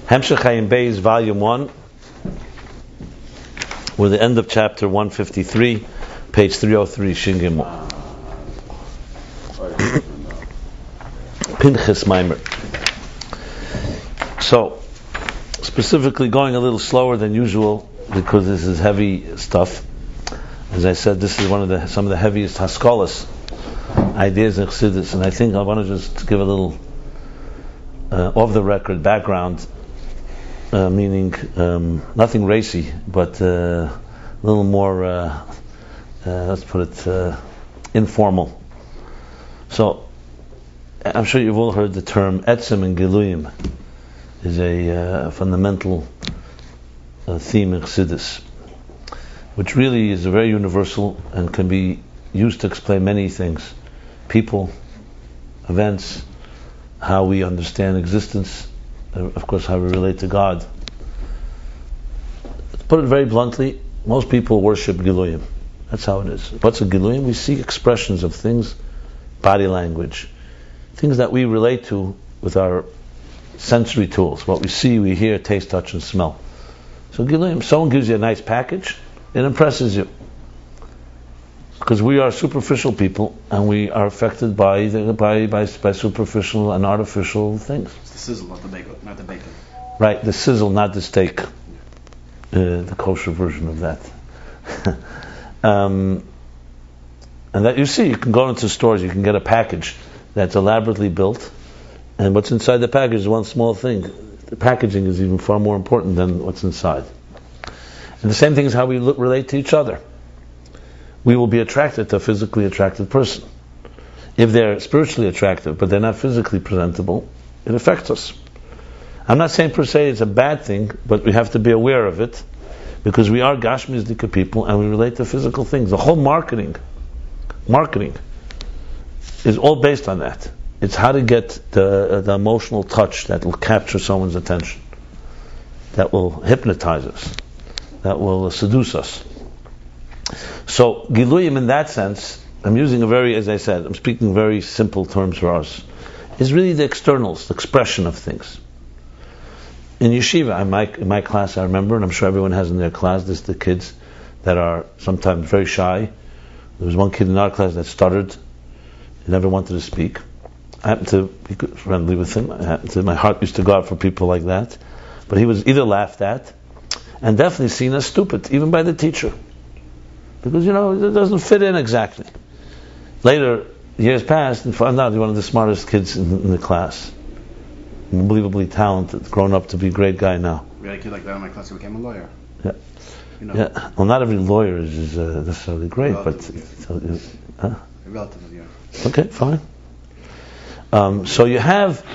Hemshech Hayim Beis, Volume 1. We're the end of chapter 153, page 303, Shin Gimel. Pinchas Maimer. So, specifically going a little slower than usual because this is heavy stuff. As I said, this is some of the heaviest haskalas ideas in Chassidus, and I think I want to just give a little off-the-record background, meaning nothing racy, but a little more, let's put it, informal. So, I'm sure you've all heard the term Etzem and Giluyim is a fundamental theme in Chassidus, which really is very universal and can be used to explain many things. People, events, how we understand existence, of course how we relate to God. To put it very bluntly, most people worship Giluyim. That's how it is. What's a Giluyim? We see expressions of things, body language, things that we relate to with our sensory tools. What we see, we hear, taste, touch, and smell. So Giluyim, someone gives you a nice package, it impresses you. Because we are superficial people, and we are affected by superficial and artificial things. It's the sizzle, not the bacon. Right, the sizzle, not the steak. The kosher version of that. And that you see, you can go into stores, you can get a package that's elaborately built, and what's inside the package is one small thing. The packaging is even far more important than what's inside. And the same thing is how we relate to each other. We will be attracted to a physically attractive person. If they're spiritually attractive, but they're not physically presentable, it affects us. I'm not saying per se it's a bad thing, but we have to be aware of it, because we are Gashmizdika people, and we relate to physical things. The whole marketing is all based on that. It's how to get the emotional touch that will capture someone's attention, that will hypnotize us, that will seduce us. So, Giluyim in that sense, I'm using I'm speaking very simple terms for us, is really the externals, the expression of things. In yeshiva, in my class, I remember, and I'm sure everyone has in their class, there's the kids that are sometimes very shy. There was one kid in our class that stuttered, he never wanted to speak. I happened to be friendly with him. My heart used to go out for people like that. But he was either laughed at, and definitely seen as stupid, even by the teacher. Because, it doesn't fit in exactly. Later, years passed, and found out he's one of the smartest kids in the class. Unbelievably talented, grown up to be a great guy now. We had a kid like that in my class who became a lawyer. Yeah. Yeah. Well, not every lawyer is necessarily great, relatively, but... Relatively, yeah. Okay, fine. So you have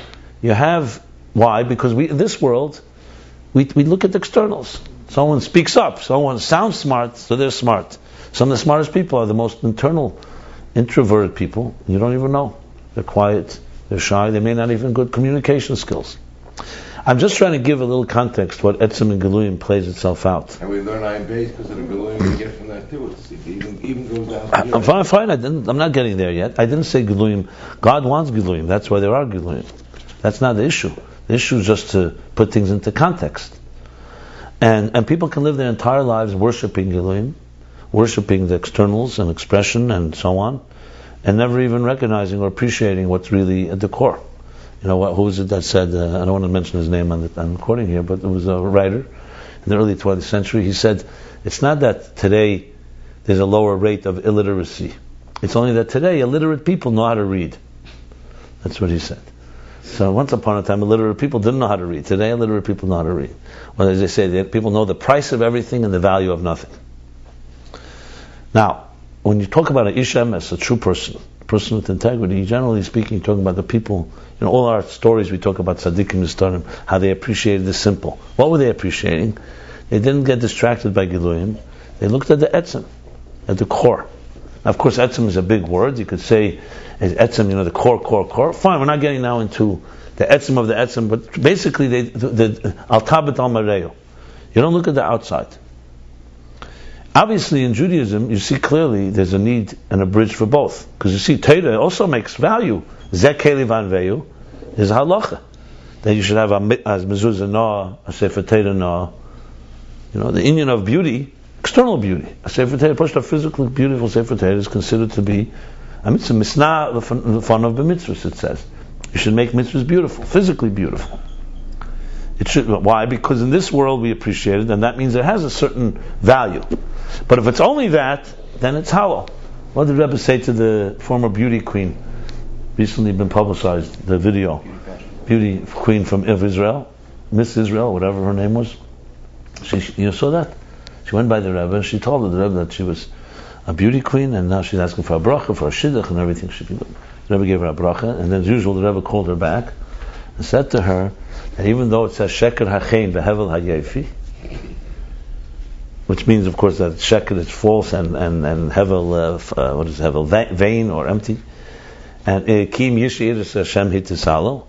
why? Because in this world, we look at the externals. Someone speaks up, someone sounds smart, so they're smart. Some of the smartest people are the most introverted people. You don't even know. They're quiet, they're shy, they may not even have good communication skills. I'm just trying to give a little context what Etzem and Giluyim plays itself out. And we learn Ayin Beis because of the Giluyim we get from that too. It even goes down to I'm fine. I'm not getting there yet. I didn't say Giluyim. God wants Giluyim. That's why there are Giluyim. That's not the issue. The issue is just to put things into context. And people can live their entire lives worshipping Giluyim, worshipping the externals and expression and so on, and never even recognizing or appreciating what's really at the core. Who was it that said, I don't want to mention his name on the recording here, but it was a writer in the early 20th century. He said, it's not that today there's a lower rate of illiteracy. It's only that today illiterate people know how to read. That's what he said. So once upon a time, illiterate people didn't know how to read. Today, illiterate people know how to read. Well, as they say, people know the price of everything and the value of nothing. Now, when you talk about an Ishem as a true person, a person with integrity, generally speaking, you're talking about the people. All our stories we talk about tzaddikim nistarim, how they appreciated the simple. What were they appreciating? They didn't get distracted by Giluyim. They looked at the etzem, at the core. Now, of course, etzem is a big word. You could say etzem, the core. Fine, we're not getting now into the etzem of the etzem, but basically, the al tabet al mareo. You don't look at the outside. Obviously, in Judaism, you see clearly there's a need and a bridge for both. Because you see, Torah also makes value. Zeh keli vanveyu is halacha. that you should have a mezuzah noah, a sefer Torah noah. The union of beauty, external beauty. A sefer Torah, a physically beautiful sefer Torah is considered to be a mitzvah. Misna l'fan of b'mitzvahs, it says. You should make mitzvahs beautiful, physically beautiful. It should. Why? Because in this world we appreciate it, and that means it has a certain value. But if it's only that, then it's hollow. What did Rebbe say to the former beauty queen? Recently been publicized, the video. Beauty queen from Israel, Miss Israel, whatever her name was. You saw that? She went by the Rebbe and she told the Rebbe that she was a beauty queen, and now she's asking for a bracha, for a shidduch and everything. The Rebbe gave her a bracha, and then as usual the Rebbe called her back and said to her that even though it says sheker hachein vehevel hayefi, which means of course that sheker is false and hevel, what is hevel, vain or empty, and kim yishiris Hashem hitisalo.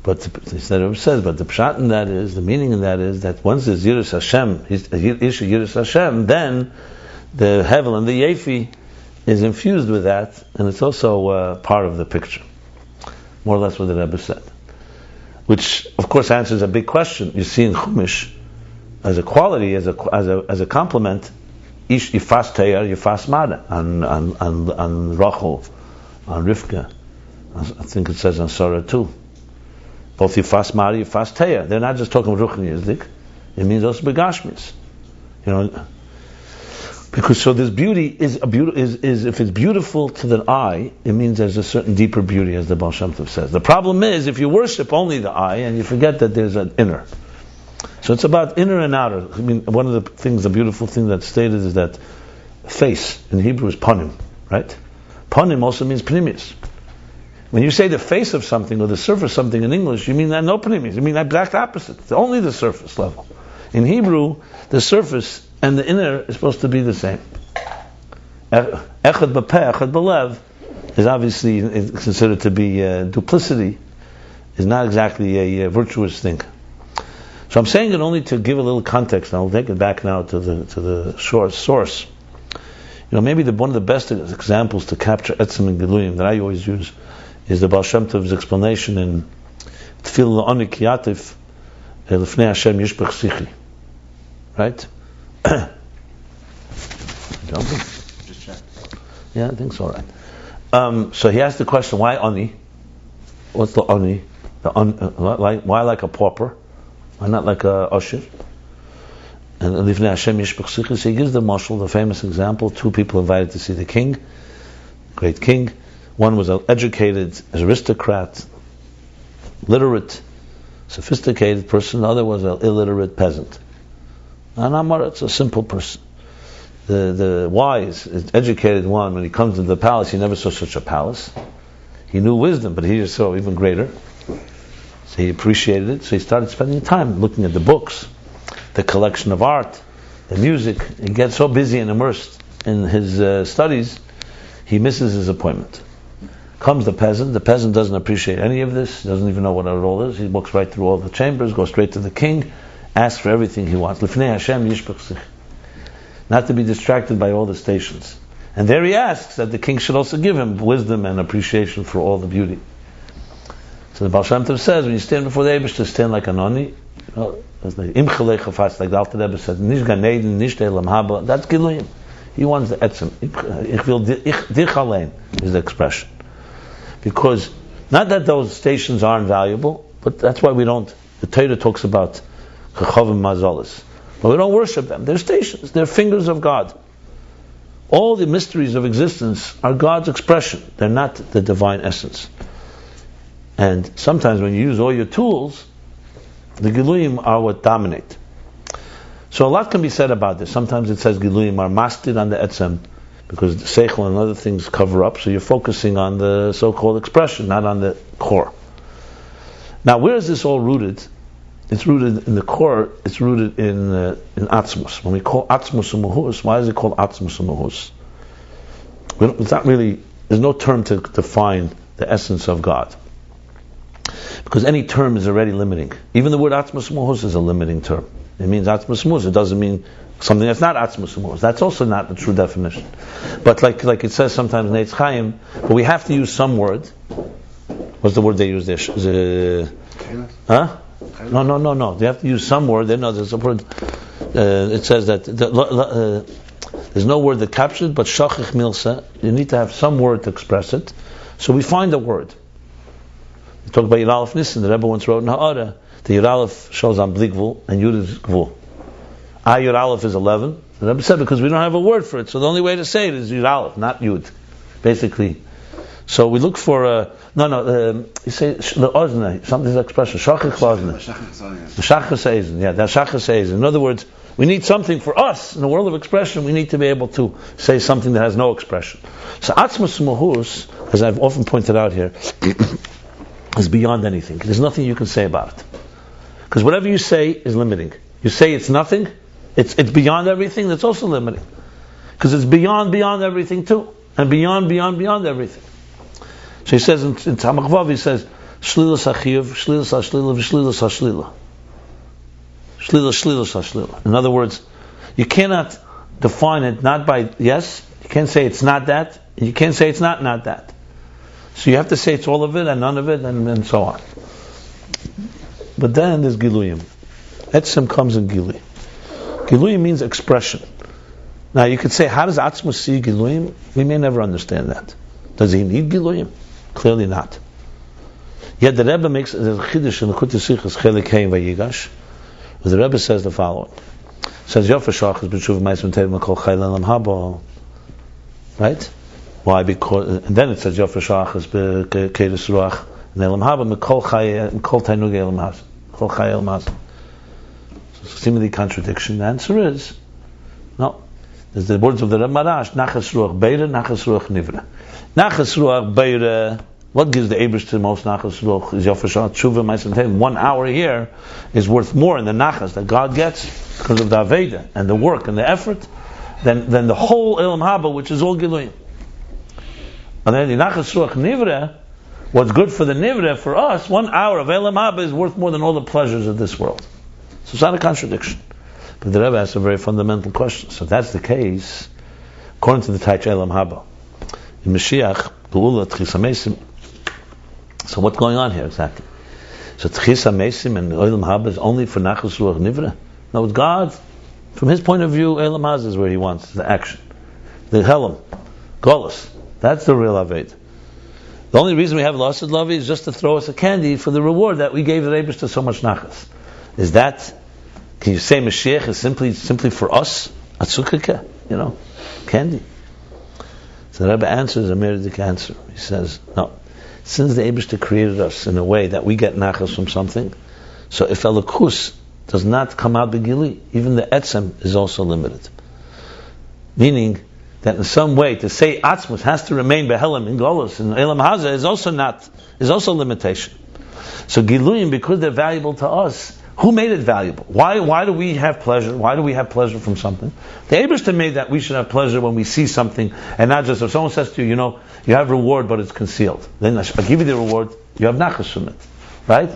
But it says, but the pshat in that is, the meaning in that is that once there's Yiras Hashem, Yiras Hashem, then the Hevel and the Yefi is infused with that, and it's also part of the picture. More or less what the Rebbe said. Which, of course, answers a big question. You see in Chumash, as a quality, as a compliment, Ish Yifas Teyar, Yifas Mada, on Rachel, on Rivka. I think it says on Sarah too. Both Yifas Mari, Yifas Teya. They're not just talking about Ruchni Yizdik. It means also Begashmis. Because so this beauty is if it's beautiful to the eye, it means there's a certain deeper beauty, as the Baal Shem Tov says. The problem is if you worship only the eye and you forget that there's an inner. So it's about inner and outer. I mean, one of the things, the beautiful thing that's stated is that face in Hebrew is panim, right? Panim also means pnimius. When you say the face of something or the surface of something in English, you mean that no pnimius. You mean that exact opposite. It's only the surface level. In Hebrew, the surface and the inner is supposed to be the same. Echad b'peh, echad b'lev is obviously considered to be duplicity. Is not exactly a virtuous thing. So I'm saying it only to give a little context, and I'll take it back now to the source. Maybe one of the best examples to capture etzem and giluyim that I always use is the Baal Shem Tov's explanation in Tefillah La'oni Kiyatif Lefnei Hashem Yishbech Sichi. Right? Just check. Yeah, I think so, right. So he asked the question, why Oni? What's the Oni? Why like a pauper? Why not like a Usher? And Lefnei Hashem Yishbech Sichi. So he gives the mashal, the famous example, two people invited to see the king, great king. One was an educated aristocrat, literate, sophisticated person. The other was an illiterate peasant. And Amaret's a simple person. The wise, educated one, when he comes to the palace, he never saw such a palace. He knew wisdom, but he just saw even greater. So he appreciated it. So he started spending time looking at the books, the collection of art, the music. He gets so busy and immersed in his studies, he misses his appointment. Comes the peasant doesn't appreciate any of this, doesn't even know what it all is. He walks right through all the chambers, goes straight to the king, asks for everything he wants. Lifnei Hashem yishbech sich. Not to be distracted by all the stations. And there he asks that the king should also give him wisdom and appreciation for all the beauty. So the Baal Shem Tov says, when you stand before the Eibush, to stand like an oni, like the Alter Rebbe said, nish gan eden, nish elam haba, that's giluyim. He wants the etzem. Ich will dich allein is the expression. Because, not that those stations aren't valuable, but that's why we don't, the Torah talks about chachavim mazalis. But we don't worship them. They're stations, they're fingers of God. All the mysteries of existence are God's expression. They're not the divine essence. And sometimes when you use all your tools, the giluyim are what dominate. So a lot can be said about this. Sometimes it says giluyim are mastir on the etzem, because the seichel and other things cover up, so you're focusing on the so-called expression, not on the core. Now, where is this all rooted? It's rooted in the core. It's rooted in atzmus. When we call atzmus umuhus, why is it called atzmus umuhus? It's not really. There's no term to define the essence of God, because any term is already limiting. Even the word atzmus umuhus is a limiting term. It means atzmus umuhus. It doesn't mean something that's not atzmus umuhus. That's also not the true definition. But like it says sometimes in Eitz Chaim, but we have to use some word. What's the word they use there? Huh? No. You have to use some word. No, there's a word. It says that there's no word that captures it, but shachich milsa. You need to have some word to express it. So we find a word. We talk about Yud Aleph Nissen. The Rebbe once wrote in Ha'ara, the Yud Aleph shows on bli gvul and Yud is gvul. Yud Aleph is 11. The Rebbe said because we don't have a word for it, so the only way to say it is Yud Aleph, not Yud. Basically. So we look for you say le'ozne, something's expression. Shachich le'ozne. Shachich eisen. Yeah, that's shachich eisen. In other words, we need something for us in the world of expression. We need to be able to say something that has no expression. So atzmus mahus, as I've often pointed out here, is beyond anything. There's nothing you can say about it, because whatever you say is limiting. You say it's nothing, it's beyond everything. That's also limiting, because it's beyond everything too, and beyond everything. So he says in Tzemach Vav, he says, Shlilas Achiv, Shlilas Hashlila, V'Shlilas Hashlila. Shlilas Hashlila. In other words, you cannot define it not by yes, you can't say it's not that, and you can't say it's not that. So you have to say it's all of it and none of it, and so on. But then there's Giluyim. Etzem comes in Gilui. Giluyim means expression. Now you could say, how does Atzmus see Giluyim? We may never understand that. Does he need Giluyim? Clearly not. Yet the Rebbe makes a chiddush in the Likutei Sichos Chelik Hey Vayigash. The Rebbe says the following. It says Yofer Shachas B'Tshuva Ma'asim Terim L'Kol Chai L'Elam Haba. Right? Why? Because and then it says Yofer Shachas B'Keres Ruach L'Elam Haba M'Kol Chai M'Kol Tainug Elam Haz Kol Chai Elam Haz. Seemingly contradiction. The answer is no. There's the words of the Rebbe Marash, Nachas Ruach Beire, Nachas Ruach Nivra. Nachas Ruach Beire, what gives the Eibush the most Nachas Ruach? Is Yofer Shach, Tshuva, Ma'asim Terim. 1 hour here is worth more in the Nachas that God gets because of the Aveda and the work and the effort than the whole Elam Haba, which is all Giluyim. And then the Nachas Ruach Nivra, what's good for the Nivra, for us, 1 hour of Elam Haba is worth more than all the pleasures of this world. So it's not a contradiction. But the Rebbe asks a very fundamental question. So if that's the case, according to the Taich Elam Haba, in Mashiach, Geula, Tchisa Mesim. So what's going on here exactly? So Tchisa Mesim and Elam Haba is only for Nachas Ruach Nivra? No, it's God. From his point of view, Elam Haba is where he wants the action. The Helam, Golos. That's the real Aved. The only reason we have Lasad Lavi is just to throw us a candy for the reward that we gave the Eibush to so much Nachas. Is that... Can you say Mashiach is simply for us? Atzukake, candy. So the Rebbe answers a Meridic answer. He says, no. Since the Eibush created us in a way that we get nachas from something, so if Elokus does not come out begili, even the etzem is also limited. Meaning that in some way to say Atzmus has to remain behelim in Golos and Elam Haza is also limitation. So Giluyim, because they're valuable to us, who made it valuable? Why do we have pleasure? Why do we have pleasure from something? The Eibishter made that we should have pleasure when we see something, and not just if someone says to you, you have reward, but it's concealed. Then I give you the reward, you have nachas from it, right?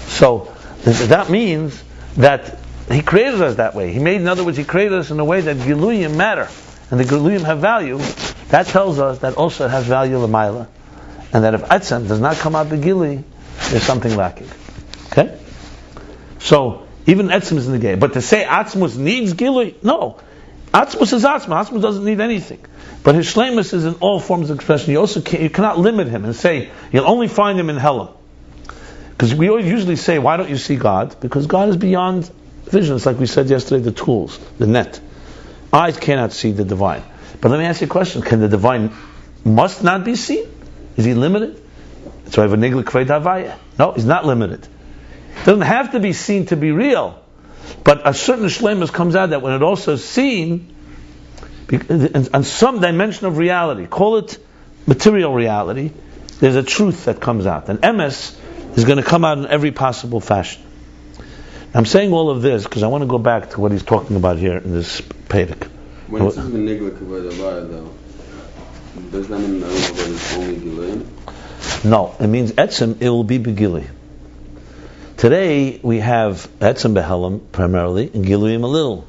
So that means that He created us that way. In other words, He created us in a way that Giluyim matter, and the Giluyim have value. That tells us that also it has value l'mayla, and that if Etzem does not come out the Gili, there's something lacking. Okay? So, even Etzem is in the game. But to say Atzmus needs Gilui, no. Atzmus is Atzmus. Atzmus doesn't need anything. But his shleimus is in all forms of expression. You cannot limit him and say, you'll only find him in Helam. Because we always usually say, why don't you see God? Because God is beyond vision. It's like we said yesterday, the tools, the net. Eyes cannot see the divine. But let me ask you a question. Can the divine must not be seen? Is he limited? So I have a nigla kvei davaya. No, he's not limited. It doesn't have to be seen to be real, but a certain shleimus comes out that when it also is seen on some dimension of reality, call it material reality, there's a truth that comes out. And emes is going to come out in every possible fashion. I'm saying all of this because I want to go back to what he's talking about here in this Perek. When it says Benigla Kavod Avaya, though, does that mean that it's only Gilead? No, it means Etzem, it will be Begili. Today we have Etzem Behelim primarily and Giluyim a little.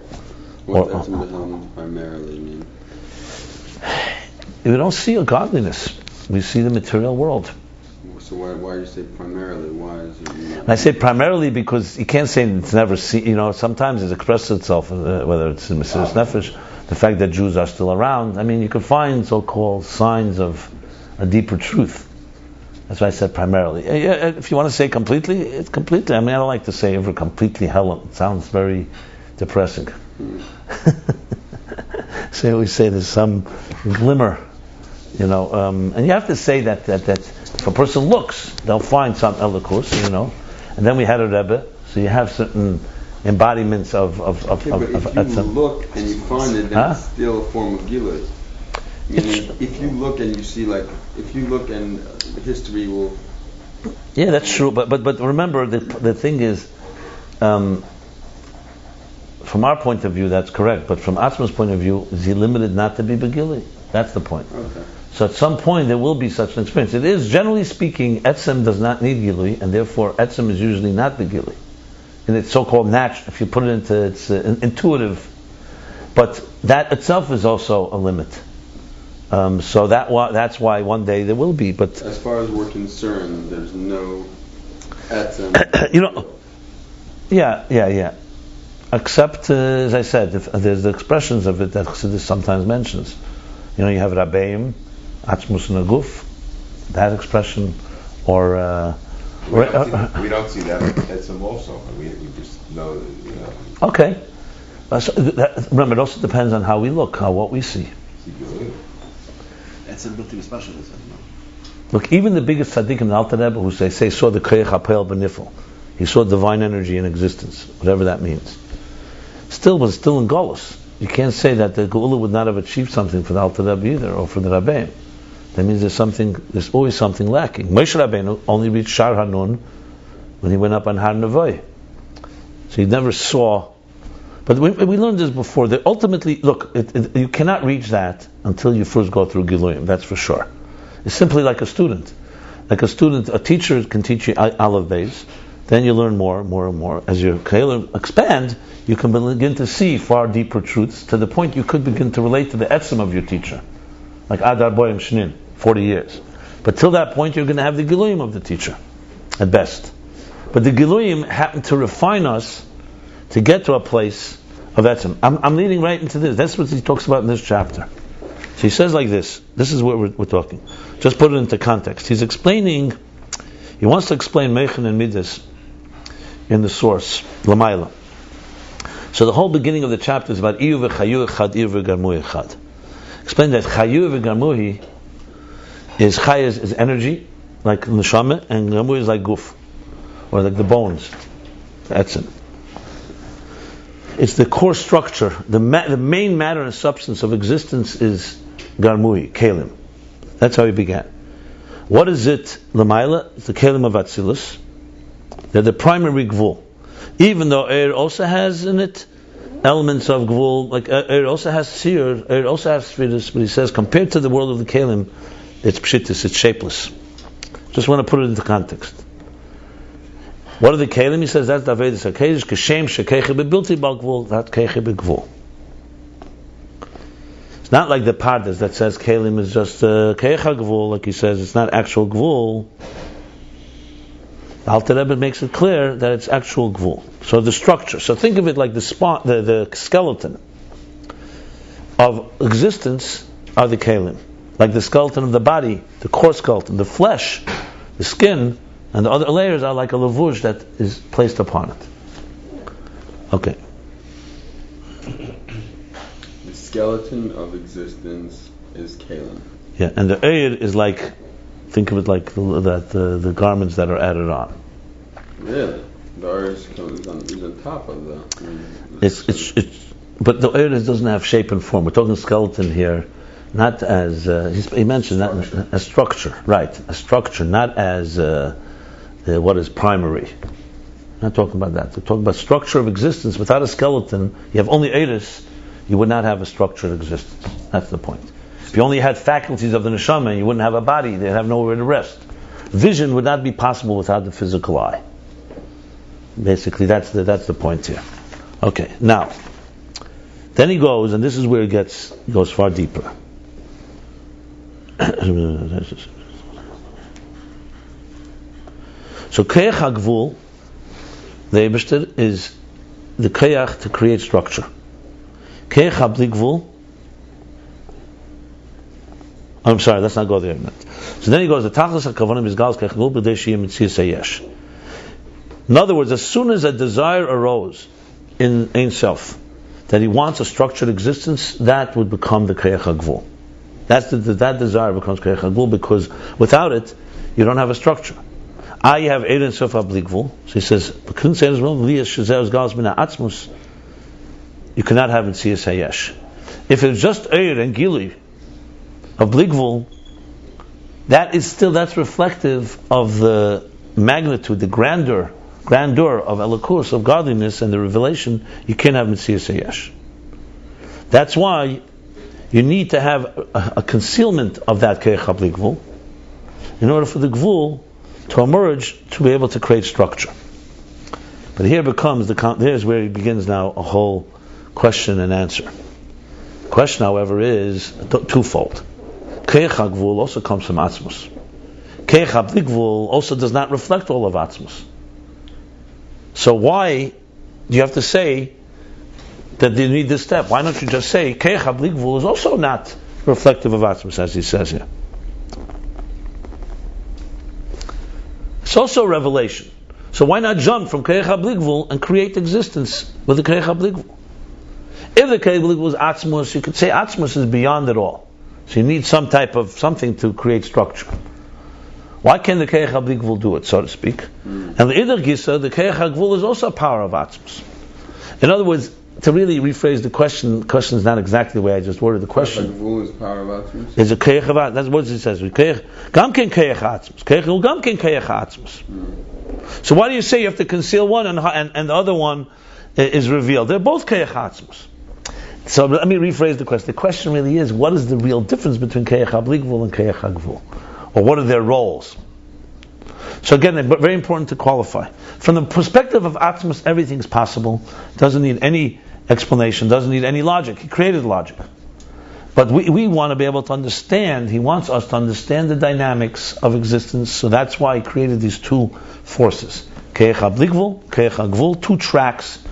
What does Etzem Behelim primarily mean? We don't see a godliness. We see the material world. So why do you say primarily? Why is it? And I say primarily because you can't say it's never seen. Sometimes it expresses itself, whether it's in Mesiras Nefesh, the fact that Jews are still around. I mean, you can find so-called signs of a deeper truth. That's why I said primarily. If you want to say completely, it's completely. I mean, I don't like to say ever completely hell. It sounds very depressing. So we say there's some glimmer, and you have to say that if a person looks, they'll find some elikus, and then we had a Rebbe, so you have certain embodiments of but if you look and you find it, then it's still a form of Gilui. Meaning, if you look and you see, if you look and history will... Yeah, that's true, but remember, the thing is, from our point of view, that's correct, but from Atzma's point of view, is he limited not to be Begili? That's the point. Okay. So at some point there will be such an experience. It is, generally speaking, Etzem does not need Gilui, and therefore Etzem is usually not Begili. And it's so-called natural, if you put it into its intuitive, but that itself is also a limit. So that's why one day there will be. But as far as we're concerned, there's no Etzem. Yeah. Except, as I said, there's the expressions of it that Chassidus sometimes mentions. You have Rabbeim, Atzmus Naguf, that expression, or we don't see that Etzem also. We just know that, Okay. Remember, it also depends on how we look, what we see. Look, even the biggest tzaddikim in Alter Rebbe who say saw the Koyach HaPoel B'Nifel, he saw divine energy in existence, whatever that means. Still was still in Golus. You can't say that the Geula would not have achieved something for the Alter Rebbe either, or for the Rabbeim. That means there's always something lacking. Moshe Rabbeinu only reached Shar Hanun when he went up on Har Nevoy. So he never saw. But we learned this before. That ultimately, look, you cannot reach that until you first go through Giluyim. That's for sure. It's simply like a student. A teacher can teach you Aleph Beis. Then you learn more and more. As your Kalim expand, you can begin to see far deeper truths to the point you could begin to relate to the etzem of your teacher. Like Adar Boyim Shnin, 40 years. But till that point, you're going to have the Giluyim of the teacher, at best. But the Giluyim happen to refine us to get to a place of etzem. I'm leading right into this. That's what he talks about in this chapter. So he says like this. This is what we're talking. Just put it into context. He wants to explain Meichen and Midas in the source, Lamaila. So the whole beginning of the chapter is about Iyu v'chayu echad, Iyu v'garmui echad. Explain that chayu v'garmui is chay is energy, like neshama, and garmui is like guf, or like the bones, the etzem. It's the core structure. The main matter and substance of existence is garmui, kelim. That's how he began. What is it? Lamaila, it's the kelim of Atzilus. They're the primary gvul. Even though air also has in it elements of gvul, like air also has seer, air also has spheres, but he says compared to the world of the kelim, it's pshittis, it's shapeless. Just want to put it into context. What are the kelim? He says that's Daveidus HaKedesh, Keshem Shekeche Bebilti Bal Gvul, that Keche Begvul. It's not like the Pardes that says kelim is just Kecha Gvul, like he says, it's not actual Gvul. The Alter Rebbe makes it clear that it's actual Gvul. So the structure. So think of it like the skeleton of existence are the kelim. Like the skeleton of the body, the core skeleton, the flesh, the skin, and the other layers are like a lavush that is placed upon it. Okay. The skeleton of existence is kelim. Yeah, and the eir is like, think of it like the garments that are added on. Really? The eir is on top of the... It's but the eir doesn't have shape and form. We're talking skeleton here, not as he mentioned that as structure, right? A structure, not as what is primary. We're not talking about that. We're talking about structure of existence. Without a skeleton, you have only eris, you would not have a structured existence. That's the point. If you only had faculties of the neshama, you wouldn't have a body. They'd have nowhere to rest. Vision would not be possible without the physical eye. Basically, that's the point here. Okay, now, then he goes, and this is where it goes far deeper. So Keach HaGvul, the Eibishter, is the Keach to create structure. Keach HaBli Gvul, I'm sorry, let's not go there. So then he goes, the Tachlis HaKavanim is Gals Keach HaGvul b'dei sheyeh mitzias hayesh. In other words, as soon as a desire arose in Ein Sof, that he wants a structured existence, that would become the Keach HaGvul. That desire becomes Keach HaGvul, because without it, you don't have a structure. You have Ein Sof HaBli Gvul. So he says, you cannot have Mitzias Hayesh. If it's just Eir and Gili of Bli Gvul, that's reflective of the magnitude, the grandeur of Elokus, of godliness and the revelation. You can't have Mitzias Hayesh. That's why you need to have a concealment of that Keach HaBli Gvul in order for the Gvul to emerge, to be able to create structure. But here here's where he begins now a whole question and answer. The question, however, is twofold. Keach HaGvul also comes from Atzmus. Keach HaBli Gvul also does not reflect all of Atzmus. So why do you have to say that you need this step? Why don't you just say Keach HaBli Gvul is also not reflective of Atzmus, as he says here? It's also revelation. So why not jump from Keach HaBli Gvul and create existence with the Keach HaBli Gvul? If the Keach HaBli Gvul is Atzmus, you could say Atzmus is beyond it all. So you need some type of something to create structure. Why can't the Keach HaBli Gvul do it, so to speak? And the Idar Gisa, the Keach HaGvul is also a power of Atzmus. In other words, to really rephrase the question is not exactly the way I just worded the question. Gvul is power of Atzmus? Is a Keach of Atzmus. That's what it says. Gam ken Keach Atzmus. Keach HaGvul gam ken Keach Atzmus. So why do you say you have to conceal one and the other one is revealed? They're both Keach Atzmus. So let me rephrase the question. The question really is, what is the real difference between Keach HaBli Gvul and Keach HaGvul? Or what are their roles? So again, very important to qualify. From the perspective of Atzmus, everything's possible. Doesn't need any explanation, doesn't need any logic. He created logic. But we want to be able to understand, he wants us to understand the dynamics of existence, so that's why he created these two forces. Keach HaBli Gvul, Keach HaGvul, two tracks.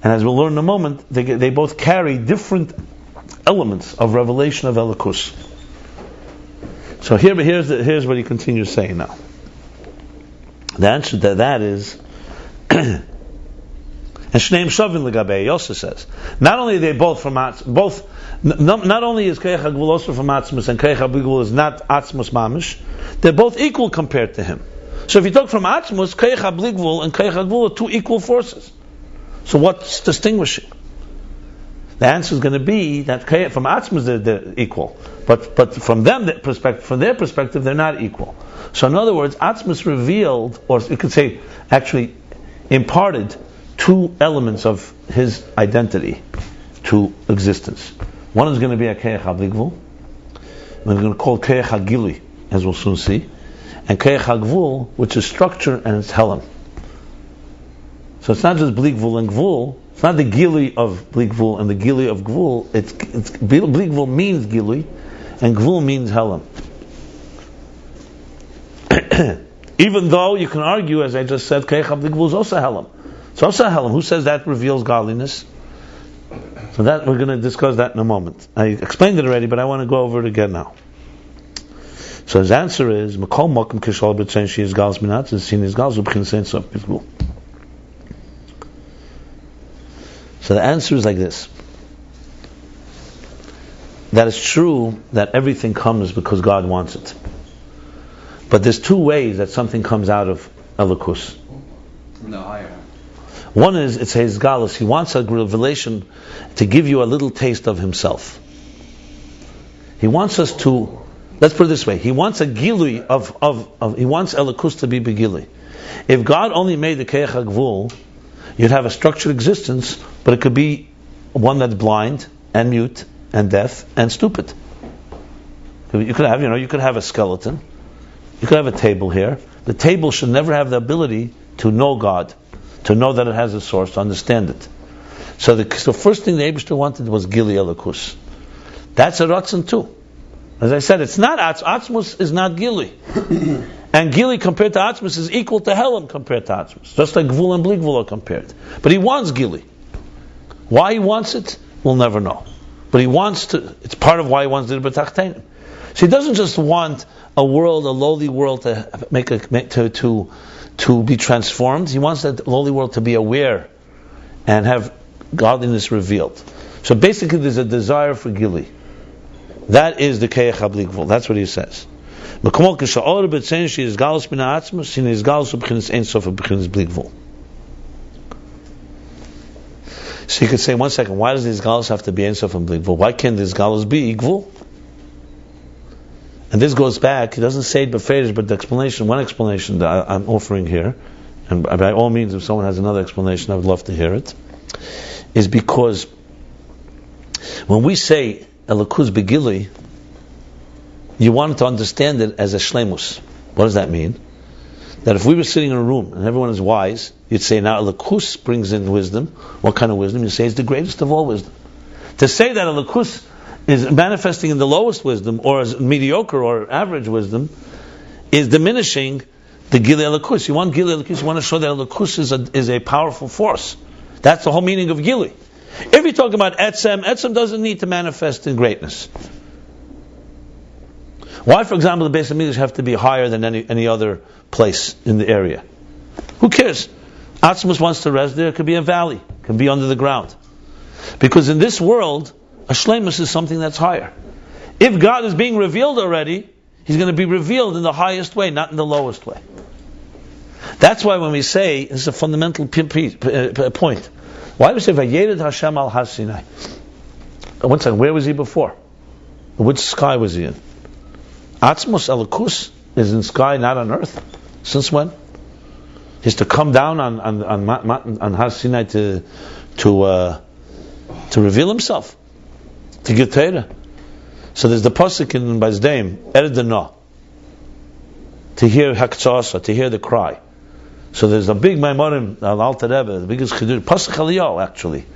And as we'll learn in a moment, they both carry different elements of revelation of Elokus. So here's what he continues saying now. The answer to that is, and Shneim Shavin L'Gabei, Yosef says, not only are they both from Atzmus, not only is Keach HaGvul also from Atzmus and Keach HaBli Gvul is not Atzmus Mamish, they're both equal compared to him. So if you talk from Atzmus, Keach HaBli Gvul and Keach HaGvul are two equal forces. So what's distinguishing? The answer is going to be that from Atzmus they're equal, but from their perspective, they're not equal. So in other words, Atzmus revealed, or you could say, actually imparted two elements of his identity to existence. One is going to be a Keach HaBli Gvul. We're going to call Keach HaGili, as we'll soon see, and Keach HaGvul, which is structure and it's Helam. So it's not just Bli Gvul and Gvul. It's not the Gili of Bli Gvul and the Gili of Gvul. It's Bli Gvul means Gili, and Gvul means Helam. Even though you can argue, as I just said, Keach HaBli Gvul is also Helam. It's also Helam. Who says that reveals godliness? So that we're going to discuss that in a moment. I explained it already, but I want to go over it again now. So his answer is, Makol Mokum Kishol B'Tzein Shi Yizgal Minat Zin Yizgal Zubchin Sein Sof B'Gvul. So the answer is like this. That it's true that everything comes because God wants it. But there's two ways that something comes out of Elokus. One is, it's his galus. He wants a revelation to give you a little taste of himself. He wants us to, let's put it this way, he wants a gilui he wants Elokus to be begilui. If God only made the Keach HaGvul, you'd have a structured existence, but it could be one that's blind and mute and deaf and stupid. You could have a skeleton. You could have a table here. The table should never have the ability to know God, to know that it has a source, to understand it. So the first thing the Eibishter wanted was Gili Elokus. That's a Ratzon too. As I said, it's not Atzmus is not Gili. And Gili compared to Atzmus is equal to Helam compared to Atzmus. Just like Gvul and Bli Gvul are compared. But he wants Gili. Why he wants it, we'll never know. But he wants to, it's part of why he wants the B'tachtenim. So he doesn't just want a world, a lowly world to be transformed. He wants that lowly world to be aware and have godliness revealed. So basically there's a desire for Gili. That is the Keich HaBli Gvul. That's what he says. So you could say, 1 second, why does these Galus have to be Ein Sof and Bli Gvul? Why can't these Galus be Gvul? And this goes back, he doesn't say it beferish, but the explanation, one explanation that I'm offering here, and by all means if someone has another explanation I would love to hear it, is because when we say Elokuz Begili, you wanted to understand it as a shlemus. What does that mean? That if we were sitting in a room and everyone is wise, you'd say now Elokuz brings in wisdom. What kind of wisdom? You say it's the greatest of all wisdom. To say that Elokuz is manifesting in the lowest wisdom, or as mediocre or average wisdom, is diminishing the Gili Elokuz. You want Gili Elokuz, you want to show that Elokuz is a powerful force. That's the whole meaning of Gili. If you're talking about Etzem doesn't need to manifest in greatness. Why, for example, the Beis HaMikdash have to be higher than any other place in the area? Who cares? Atzmus wants to rest there, it could be a valley, it could be under the ground. Because in this world, a shleimus is something that's higher. If God is being revealed already, He's going to be revealed in the highest way, not in the lowest way. That's why when we say, this is a fundamental point. Why do we say, Vayered Hashem al Har Sinai? 1 second, where was He before? Which sky was He in? Atzmus Elokuz is in sky, not on earth. Since when? He's to come down on Har Sinai to reveal Himself, to give Torah. So there's the pasuk in Bazdaim, Erdana, to hear Haktsasa, to hear the cry. So there's a big Maimorim of Alter Rebbe, the biggest Chidur, pasuk Eliyahu actually,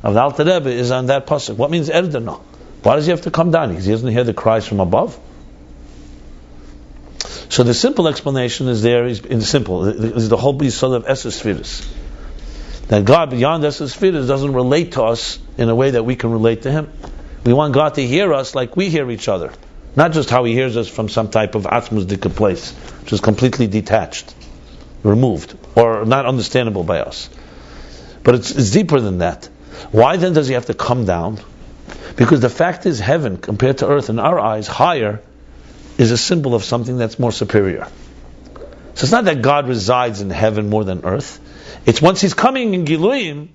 of the Alter Rebbe is on that pasuk. What means Erdana? Why does he have to come down? Because he doesn't hear the cries from above. So the simple explanation is there, is the whole Yisod of Eser Sfiris. That God beyond Eser Sfiris doesn't relate to us in a way that we can relate to Him. We want God to hear us like we hear each other. Not just how He hears us from some type of Atzmus Dika place, which is completely detached, removed, or not understandable by us. But it's deeper than that. Why then does He have to come down? Because the fact is, heaven compared to earth in our eyes, higher, is a symbol of something that's more superior. So it's not that God resides in heaven more than earth. It's once He's coming in Giluyim,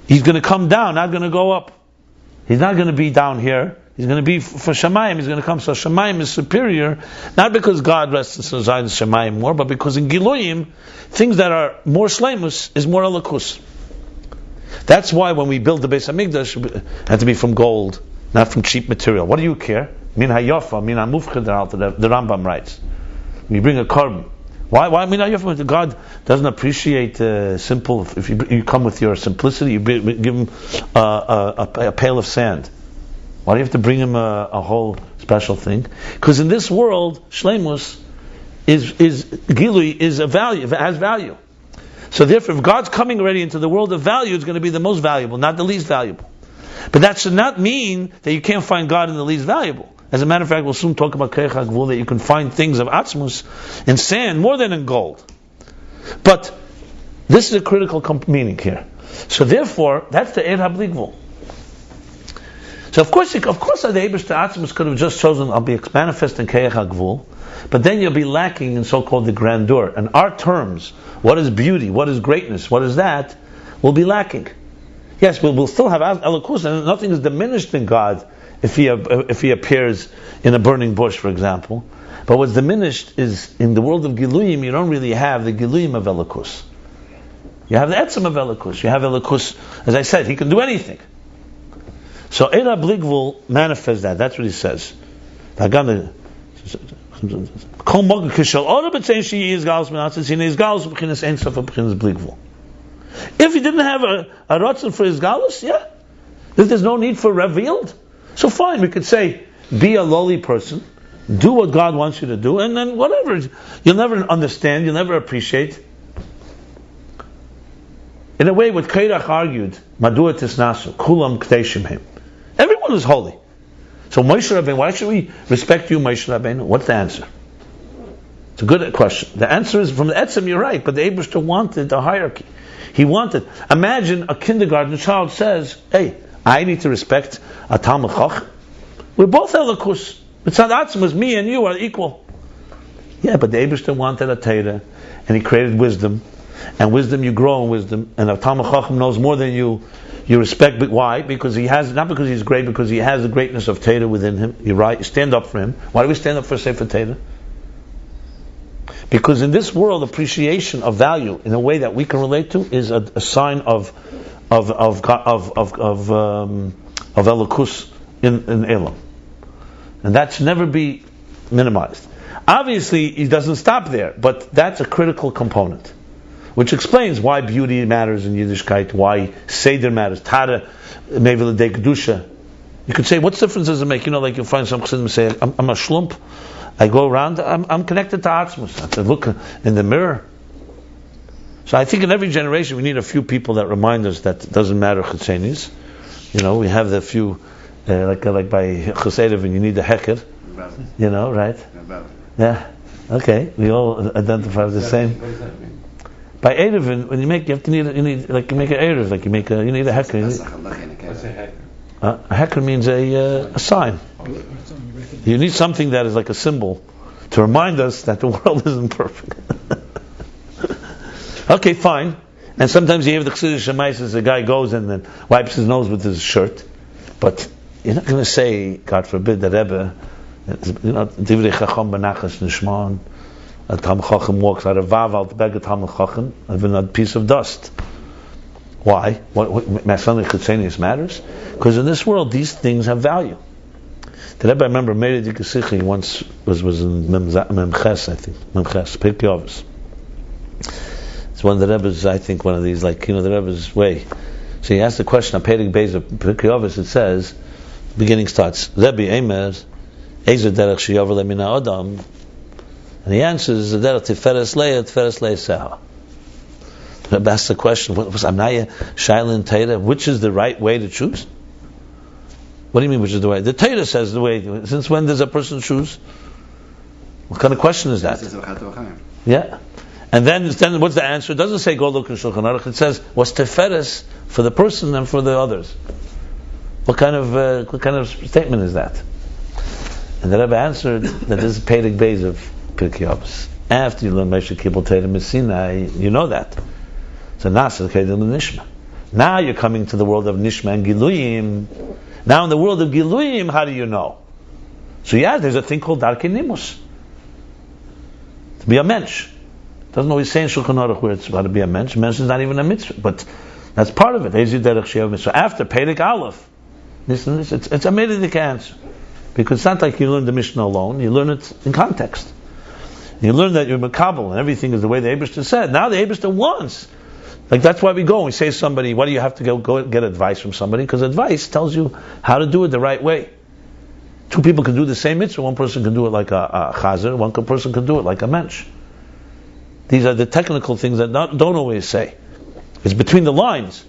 He's going to come down, not going to go up. He's not going to be down here. He's going to be for Shemayim. He's going to come. So Shemayim is superior, not because God rests and resides in Shemayim more, but because in Giluyim, things that are more shleimus is more Elokuz. That's why when we build the Beis HaMikdash, it had to be from gold, not from cheap material. What do you care? Min hayofa, min hamufchad, the Rambam writes. When you bring a korban, why min hayofa? God doesn't appreciate simple. If you come with your simplicity, you give Him a pail of sand. Why do you have to bring Him a whole special thing? Because in this world, shleimus is gilui is a value, it has value. So therefore, if God's coming already into the world of value, it's going to be the most valuable, not the least valuable. But that should not mean that you can't find God in the least valuable. As a matter of fact, we'll soon talk about Keich HaGvul, that you can find things of Atzmus in sand more than in gold. But this is a critical meaning here. So therefore, that's the Eir HaBli Gvul. So of course the Eibush to Atzmus could have just chosen, I'll be manifest in Keich HaGvul, but then you'll be lacking in so-called the grandeur. And our terms, what is beauty, what is greatness, what is that, will be lacking. Yes, we'll still have Elokuz, and nothing is diminished in God if he appears in a burning bush, for example. But what's diminished is, in the world of Giluyim, you don't really have the Giluyim of Elokuz. You have the Etzem of Elokuz. You have Elokuz, as I said, He can do anything. So Eir HaBli Gvul manifests that. That's what he says. If he didn't have a ratzon for his galus, yeah, if there's no need for revealed, so fine, we could say, be a lowly person, Do what God wants you to do, and then whatever. You'll never understand, you'll never appreciate. In a way, what Kairach argued, Madua Tisnasu, Kulam Kteshim Him. Everyone is holy. So Moshe Rabbeinu, why should we respect you, Moshe Rabbeinu? What's the answer? It's a good question. The answer is, from the Etzem, you're right, but the Eibishter wanted a hierarchy. He wanted. Imagine a kindergarten child says, hey, I need to respect a Talmid Chacham. We're both Elikus. Mitzad Atzmos, me and you are equal. Yeah, but the Eibishter wanted a Torah, and he created wisdom. And wisdom, you grow in wisdom. And a Talmid Chacham knows more than you. You respect, but why? Because he has, not because he's great, because he has the greatness of Torah within him. You're right, you stand up for him. Why do we stand up for Sefer Torah? Because in this world, appreciation of value in a way that we can relate to is a sign of Elokus in Elam. And that should never be minimized. Obviously, he doesn't stop there, but that's a critical component, which explains why beauty matters in Yiddishkeit, why Seder matters, Tara, Mevil de Kedusha. You could say, what difference does it make? Like you'll find some Chassidim say, I'm a shlump, I go around, I'm connected to Atzmos. I said, look in the mirror. So I think in every generation we need a few people that remind us that it doesn't matter Chitzenis. We have the few, like by Chosedev, and you need the Heker. Right? Yeah. Okay. We all identify with the same. What does that mean? By Erevin, when you make an Erev, you need a Heker. What's a hecker? A Heker means a sign. You need something that is like a symbol to remind us that the world isn't perfect. Okay, fine. And sometimes you have the Chassidus Shemais as a guy goes and then wipes his nose with his shirt. But you're not going to say, God forbid, that Rebbe, Divrei Chacham Benachas Nishman, a Talmid Chacham walks out of Vav al Beged Talmid Chacham, even a piece of dust. Why? What suddenly Chitzenis matters? Because in this world, these things have value. The Rebbe, I remember, Meir Dikasichi once was in Memches, I think, Memches, Pirkei Avos. It's one of the Rebbe's, I think, one of these, the Rebbe's way. So he asked the question, on Perek Beis of Pirkei Avos, it says, the beginning starts, Rebbe Eimer, Ezer Derech Sheyavar Lemina Adam, and he answers, Derech Tiferes Leah, Tiferes Leah Seha. The Rebbe asked the question, what was Amnaya, Shailin, Teira, which is the right way to choose? What do you mean, which is the way? The Torah says the way. Since when does a person choose? What kind of question is that? Yeah. And then what's the answer? It doesn't say go look in Shulchan Aruch. It says what's teferes for the person and for the others. What kind of statement is that? And the Rebbe answered that this is Perek Beis of Pirkei Avos. After you learn Moshe Kibbutz Torah Messinai, you know that. So Nasa Kedem Nishma. Now you're coming to the world of Nishma and Giluyim. Now in the world of Giluyim, how do you know? So there's a thing called Darkei Nimus. To be a mensch. Doesn't always say in Shulchan Aruch where it's about to be a mensch. Mensch is not even a mitzvah, but that's part of it. So after Perek Aleph, it's a Meridik answer. Because it's not like you learn the Mishnah alone, you learn it in context. You learn that you're Makabel and everything is the way the Eibishter said. Now the Eibishter wants. That's why we go and we say to somebody, why do you have to go get advice from somebody? Because advice tells you how to do it the right way. Two people can do the same mitzvah. One person can do it like a chazer, one person can do it like a mensch. These are the technical things that don't always say. It's between the lines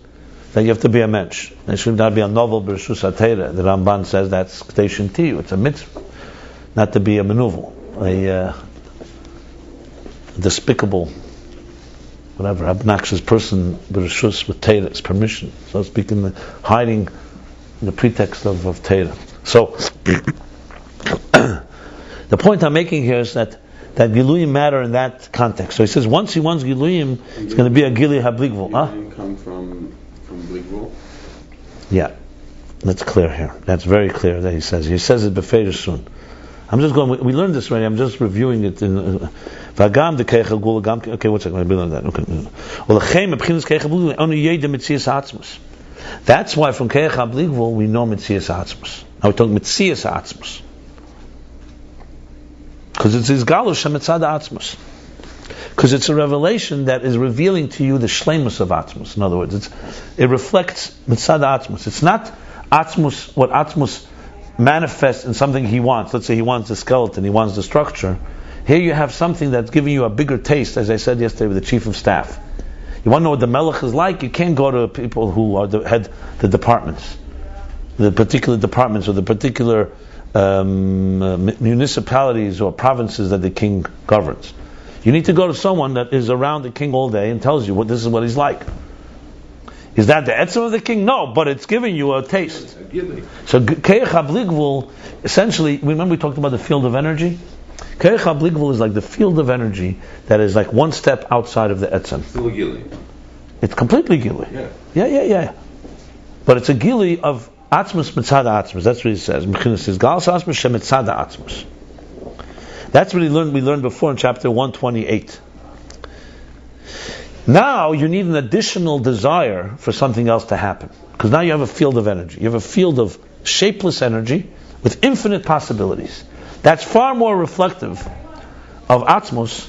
that you have to be a mensch. It should not be a novel b'reshus HaTorah. The Ramban says that's Kteshin Tiyu. It's a mitzvah, not to be a manuvel, a despicable, whatever, obnoxious person b'reshus with Torah's permission. So speaking, hiding the pretext of Torah. So the point I'm making here is that Giluyim matter in that context. So he says once he wants Giluyim, it's going to be a Gilui HaBligvul. Giluyim come from Bligvul? Yeah, that's clear here. That's very clear that he says. He says it beferish soon. I'm just going. We learned this already. I'm just reviewing it in. V'agam de keicha gula gam. Okay, what's that? I learned that. Okay. Olachem b'chinas keicha bligvul only yeda mitzias atzmus. That's why from keicha bligvul we know mitzias atzmus. Now we're talking mitzias atzmus. Because it's Izgalush HaMitzad Atzmus. Because it's a revelation that is revealing to you the shleimus of Atzmus. In other words, it reflects Mitzad Atzmus. It's not Atzmus, what Atzmus manifest in something he wants. Let's say he wants the skeleton, he wants the structure. Here you have something that's giving you a bigger taste, as I said yesterday with the chief of staff. You want to know what the melech is like? You can't go to people who are the departments, the particular departments or the particular municipalities or provinces that the king governs. You need to go to someone that is around the king all day and tells you this is what he's like. Is that the etzem of the king? No, but it's giving you a taste. So Keich HaBligvul, essentially, remember we talked about the field of energy? Keich HaBligvul is like the field of energy that is like one step outside of the etzem. Still a gili. It's completely gili. Yeah. But it's a gili of atzmus mitzad atzmus. That's what he says. That's what we learned before in chapter 128. Now you need an additional desire for something else to happen. Because now you have a field of energy. You have a field of shapeless energy with infinite possibilities. That's far more reflective of Atzmus.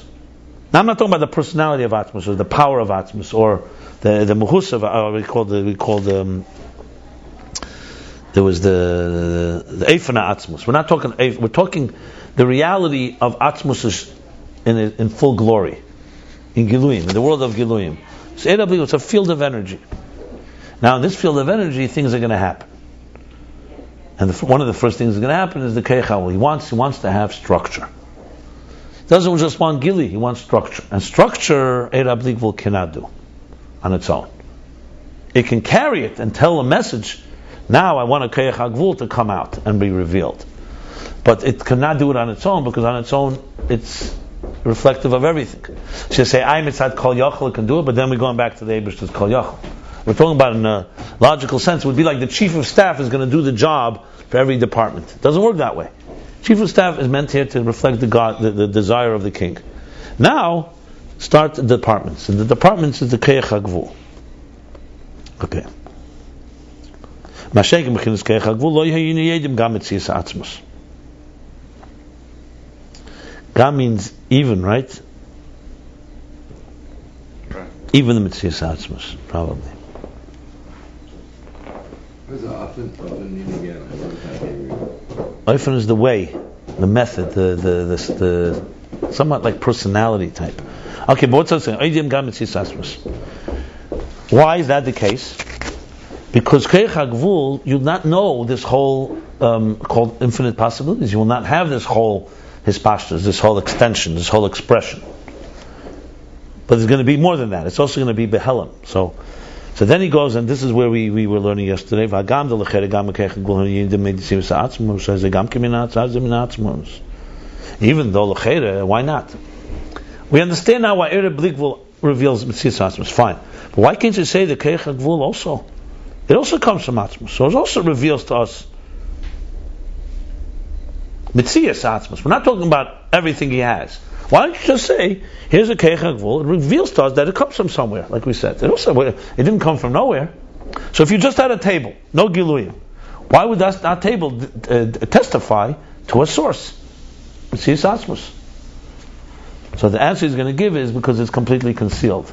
Now I'm not talking about the personality of Atzmus or the power of Atzmus or the Muhus of there was the Eifana Atzmus. We're not talking, we're talking the reality of Atzmus is in full glory. In Giluyim, in the world of Giluyim. So it's a field of energy. Now in this field of energy, things are going to happen. And one of the first things that's going to happen is the Keich HaGvul. He wants to have structure. He doesn't just want Gili, he wants structure. And structure, Eir HaBligvul cannot do on its own. It can carry it and tell a message, now I want a Keich HaGvul to come out and be revealed. But it cannot do it on its own, because on its own, it's reflective of everything. She'll say, I mitzad kol yachol can do it, but then we're going back to the Eibishter's kol yachol. We're talking about in a logical sense. It would be like the chief of staff is going to do the job for every department. It doesn't work that way. Chief of staff is meant here to reflect the desire of the king. Now, start the departments. And the departments is the Keich HaGvul. Okay. Mashayim b'chinas Keich HaGvul lo yehin yedim gam mitzias atzmus. Gam means even, right? Even the mitzias atzmus, probably. What does often mean again? Oifen is the way, the method, the somewhat like personality type. Okay, but what's that saying? Why is that the case? Because Keich HaGvul, you'll not know this whole called infinite possibilities. You will not have this whole hispashtus, this whole extension, this whole expression. But there's going to be more than that. It's also going to be behelim. So then he goes, and this is where we were learning yesterday. Even though l'chere, why not? We understand now why Eir HaBligvul reveals Metzias Atzmus. Fine, but why can't you say the Keich HaGvul also? It also comes from Atzmus, so it also reveals to us Metzias Atzmus. We're not talking about everything he has. Why don't you just say, here's a Keich HaGvul, it reveals to us that it comes from somewhere, like we said. It didn't come from nowhere. So if you just had a table, no Giluyim, why would that table testify to a source? Metzias Atzmus. So the answer he's going to give is because it's completely concealed.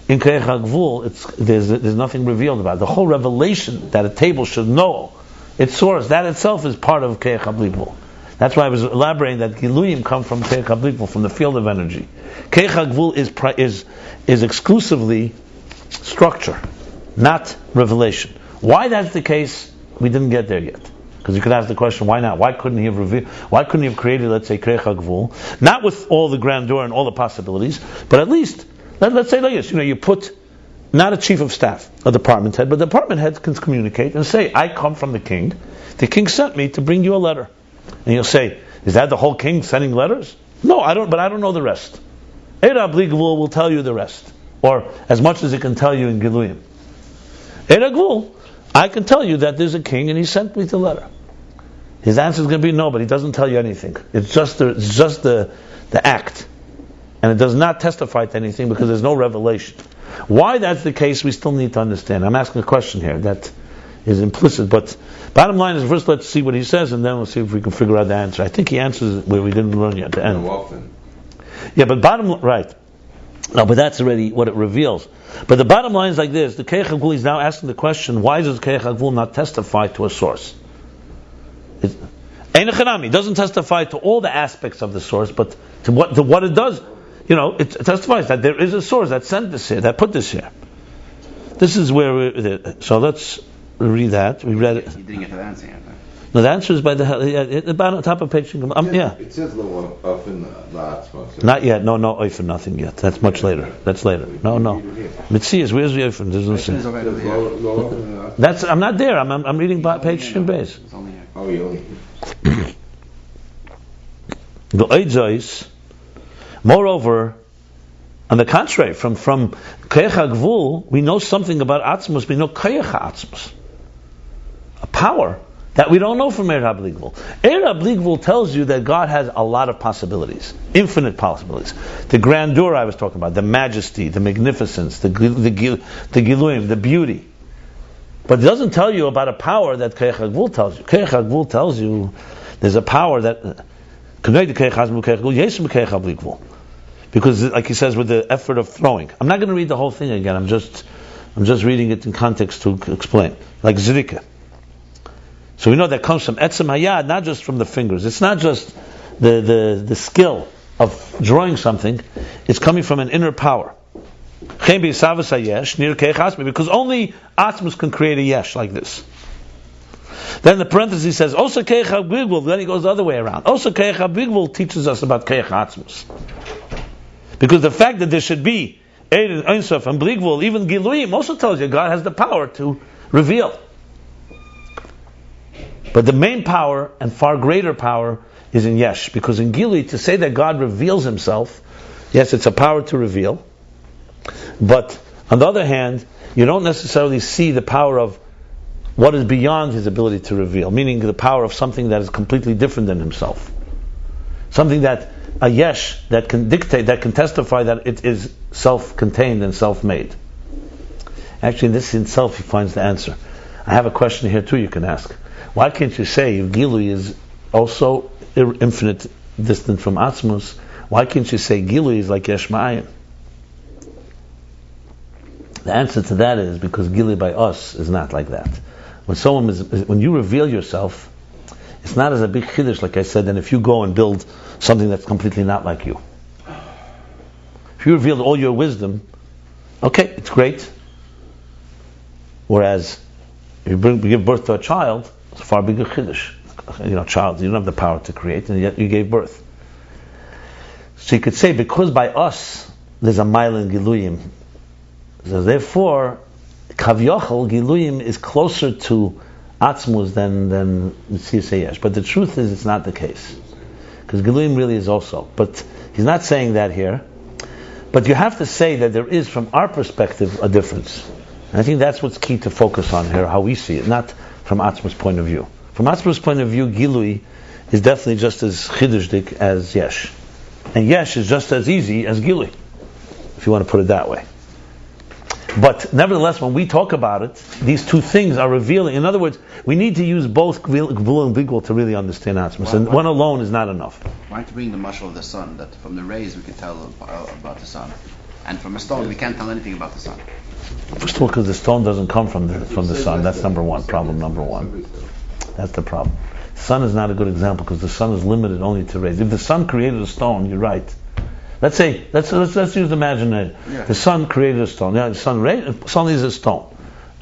In Keich HaGvul, there's nothing revealed about it. The whole revelation that a table should know its source, that itself is part of Keich HaBligvul. That's why I was elaborating that Giluyim come from Keich HaBligvul, from the field of energy. Keich HaGvul is exclusively structure, not revelation. Why that's the case, we didn't get there yet. Because you could ask the question, why not? Why couldn't he have created, let's say, Keich HaGvul, not with all the grandeur and all the possibilities, but at least, let's say like this, you put not a chief of staff, a department head, but the department head can communicate and say, I come from the king sent me to bring you a letter. And you'll say, is that the whole king sending letters? No, I don't know the rest. Eir HaBligvul will tell you the rest, or as much as it can tell you in Giluyim. Eir HaGvul, I can tell you that there's a king and he sent me the letter. His answer is going to be no, but he doesn't tell you anything. It's just the act, and it does not testify to anything because there's no revelation. Why that's the case, we still need to understand. I'm asking a question here that is implicit, but bottom line is, first let's see what he says, and then we'll see if we can figure out the answer. I think he answers where we didn't learn yet, at the end. Yeah, but right. No, but that's already what it reveals. But the bottom line is like this: the Keich HaGvul is now asking the question, why does Keich HaGvul not testify to a source? It doesn't testify to all the aspects of the source, but to what it does. It testifies that there is a source that sent this here, that put this here. This is where so let's read that. We read it. You didn't get to the answer yet. No, the answer is by about on top of page. Yeah. It says lo often la'atzmos. Not yet. No, oifen, nothing yet. That's much later. That's later. No. Mitzias, where's the oifen? There's no. That's. I'm not there. I'm reading page Shin Beis. Oh, you The Eidzos. Moreover, on the contrary, from Koyach HaGvul, we know something about Atzmos. We know Koyach HaAtzmos, a power that we don't know from Eir HaBli Gvul. Eir HaBli Gvul tells you that God has a lot of possibilities, infinite possibilities. The grandeur I was talking about, the majesty, the magnificence, the Giluim, the beauty. But it doesn't tell you about a power that Koyach HaGvul tells you. Koyach HaGvul tells you there's a power that because, like he says, with the effort of throwing. I'm not going to read the whole thing again. I'm just reading it in context to explain. Like Zrika. So we know that comes from Etzem Hayad, not just from the fingers. It's not just the skill of drawing something. It's coming from an inner power. Because only Atzmus can create a yesh like this. Then the parenthesis says, also Koyach HaBli Gvul, then he goes the other way around. Also Koyach HaBli Gvul teaches us about Koyach Atzmus. Because the fact that there should be Ein Sof and Bli Gvul, even Giluim, also tells you God has the power to reveal. But the main power and far greater power is in Yesh. Because in Gilui, to say that God reveals himself, yes, it's a power to reveal. But on the other hand, you don't necessarily see the power of what is beyond his ability to reveal, meaning the power of something that is completely different than himself. Something that, a yesh, that can dictate, that can testify that it is self-contained and self-made. Actually, this in itself, he finds the answer. I have a question here too you can ask. Why can't you say, if Gilui is also infinite, distant from Atzmus, why can't you say Gilui is like Yesh Ma'ayin? The answer to that is because Gilui by us is not like that. When you reveal yourself, it's not as a big chiddush, like I said, than if you go and build something that's completely not like you. If you reveal all your wisdom, okay, it's great. Whereas, if you give birth to a child, it's a far bigger chiddush. Child, you don't have the power to create, and yet you gave birth. So you could say, because by us, there's a mile in Giluyim. So therefore, Kavyochel, Giluyim is closer to Atzmus than Mitzvah Yesh. But the truth is, it's not the case. Because Giluyim really is also. But he's not saying that here. But you have to say that there is, from our perspective, a difference. And I think that's what's key to focus on here, how we see it, not from Atzmus' point of view. From Atzmus' point of view, Gilui is definitely just as chidushdik as Yesh. And Yesh is just as easy as Gilui, if you want to put it that way. But nevertheless, when we talk about it, these two things are revealing. In other words, we need to use both Gvul and Bigvul to really understand Atzmus. And one alone is not enough. Why to bring the mashal of the sun, that from the rays we can tell about the sun, and from a stone we can't tell anything about the sun? First of all, because the stone doesn't come from the sun. That's number one. Problem number one. That's the problem. The sun is not a good example because the sun is limited only to rays. If the sun created a stone, you're right. Let's use imagination. Yeah. The sun created a stone. Yeah, the sun is a stone.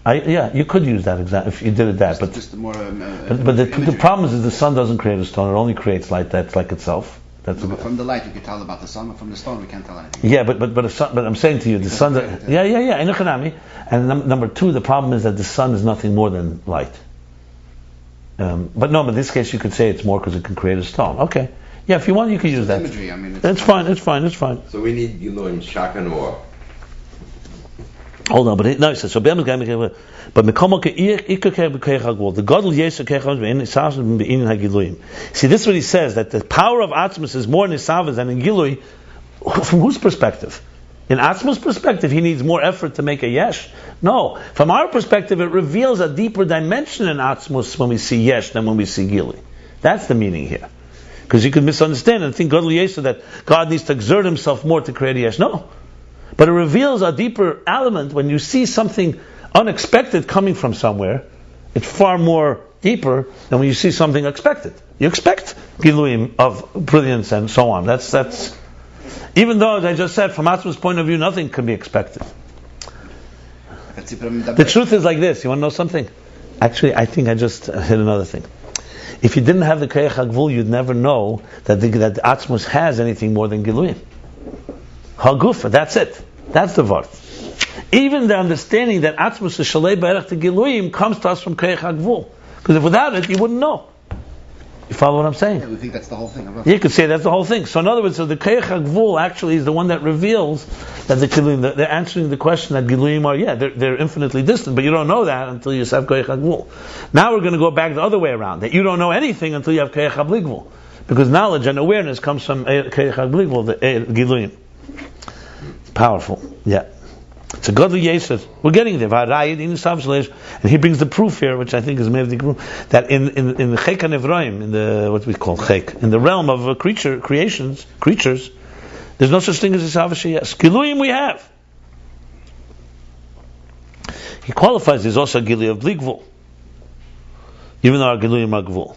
You could use that example if you did it that. But the problem is the sun doesn't create a stone. It only creates light that's like itself. But from the light we can tell about the sun, but from the stone we can't tell anything. Yeah, but I'm saying to you, the sun. And number two, the problem is that the sun is nothing more than light. But in this case you could say it's more because it can create a stone. Okay. Yeah, if you want, you can use that. Imagery, it's fine. It's fine. So we need in Shak and Or. Hold on, but no, he says so. But the Gadol Yeshu Kechach Bein Nisavos Bein Hagiluyim. See, this is what he says, that the power of Atzmus is more Nisavos than in Gilui. From whose perspective? In Atzmus' perspective, he needs more effort to make a yesh. No, from our perspective, it reveals a deeper dimension in Atzmus when we see yesh than when we see Gilui. That's the meaning here. Because you could misunderstand and think Gadol Yeshu that God needs to exert himself more to create a yesh. No. But it reveals a deeper element when you see something unexpected coming from somewhere, It's far more deeper than when you see something expected. You expect Giluyim of brilliance and so on. That's even though, as I just said, from Atzma's point of view, nothing can be expected. The truth is like this. You want to know something? Actually, I think I just hit another thing. If you didn't have the Koyach HaGvul, you'd never know that Atzmus has anything more than Giluyim. Hagufa, that's it. That's the word. Even the understanding that Atzmus is Shalei B'erech to Giluyim comes to us from Koyach HaGvul. Because if without it, you wouldn't know. You follow what I'm saying? Yeah, we think that's the whole thing. You could say that's the whole thing. So in other words, the Koyach HaGvul actually is the one that reveals that the Giluyim, they're answering the question that Giluyim are, they're infinitely distant, but you don't know that until you have Koyach HaGvul. Now we're going to go back the other way around, that you don't know anything until you have Koyach HaBligvul. Because knowledge and awareness comes from Koyach HaBligvul, the Giluyim. It's powerful. Yeah. It's a godly yesod. We're getting there. And he brings the proof here, which I think is made proof, that in the Chek HaNevroim, in the what we call Chek, in the realm of creatures, there's no such thing as a Savashiyas. Giluyim we have. He qualifies as also a Gilui of Bligvul, even though our Giluyim are Gvul.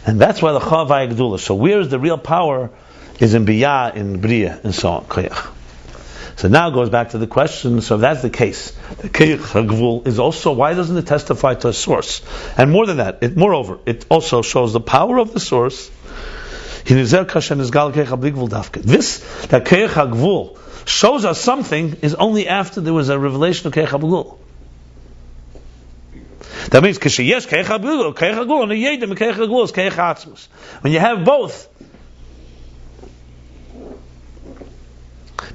And that's why the Chavai Gdula. So where is the real power? Is in Biyah, in Bria, and so on. Koyach. So now it goes back to the question, so if that's the case, the Koyach HaGvul is also, why doesn't it testify to a source? And more than that, moreover, it also shows the power of the source. This, that Koyach HaGvul shows us something, is only after there was a revelation of Koyach HaGvul. That means, Koyach HaGvul, and the Yedim, Koyach HaGvul is Koyach HaAtzmus. When you have both,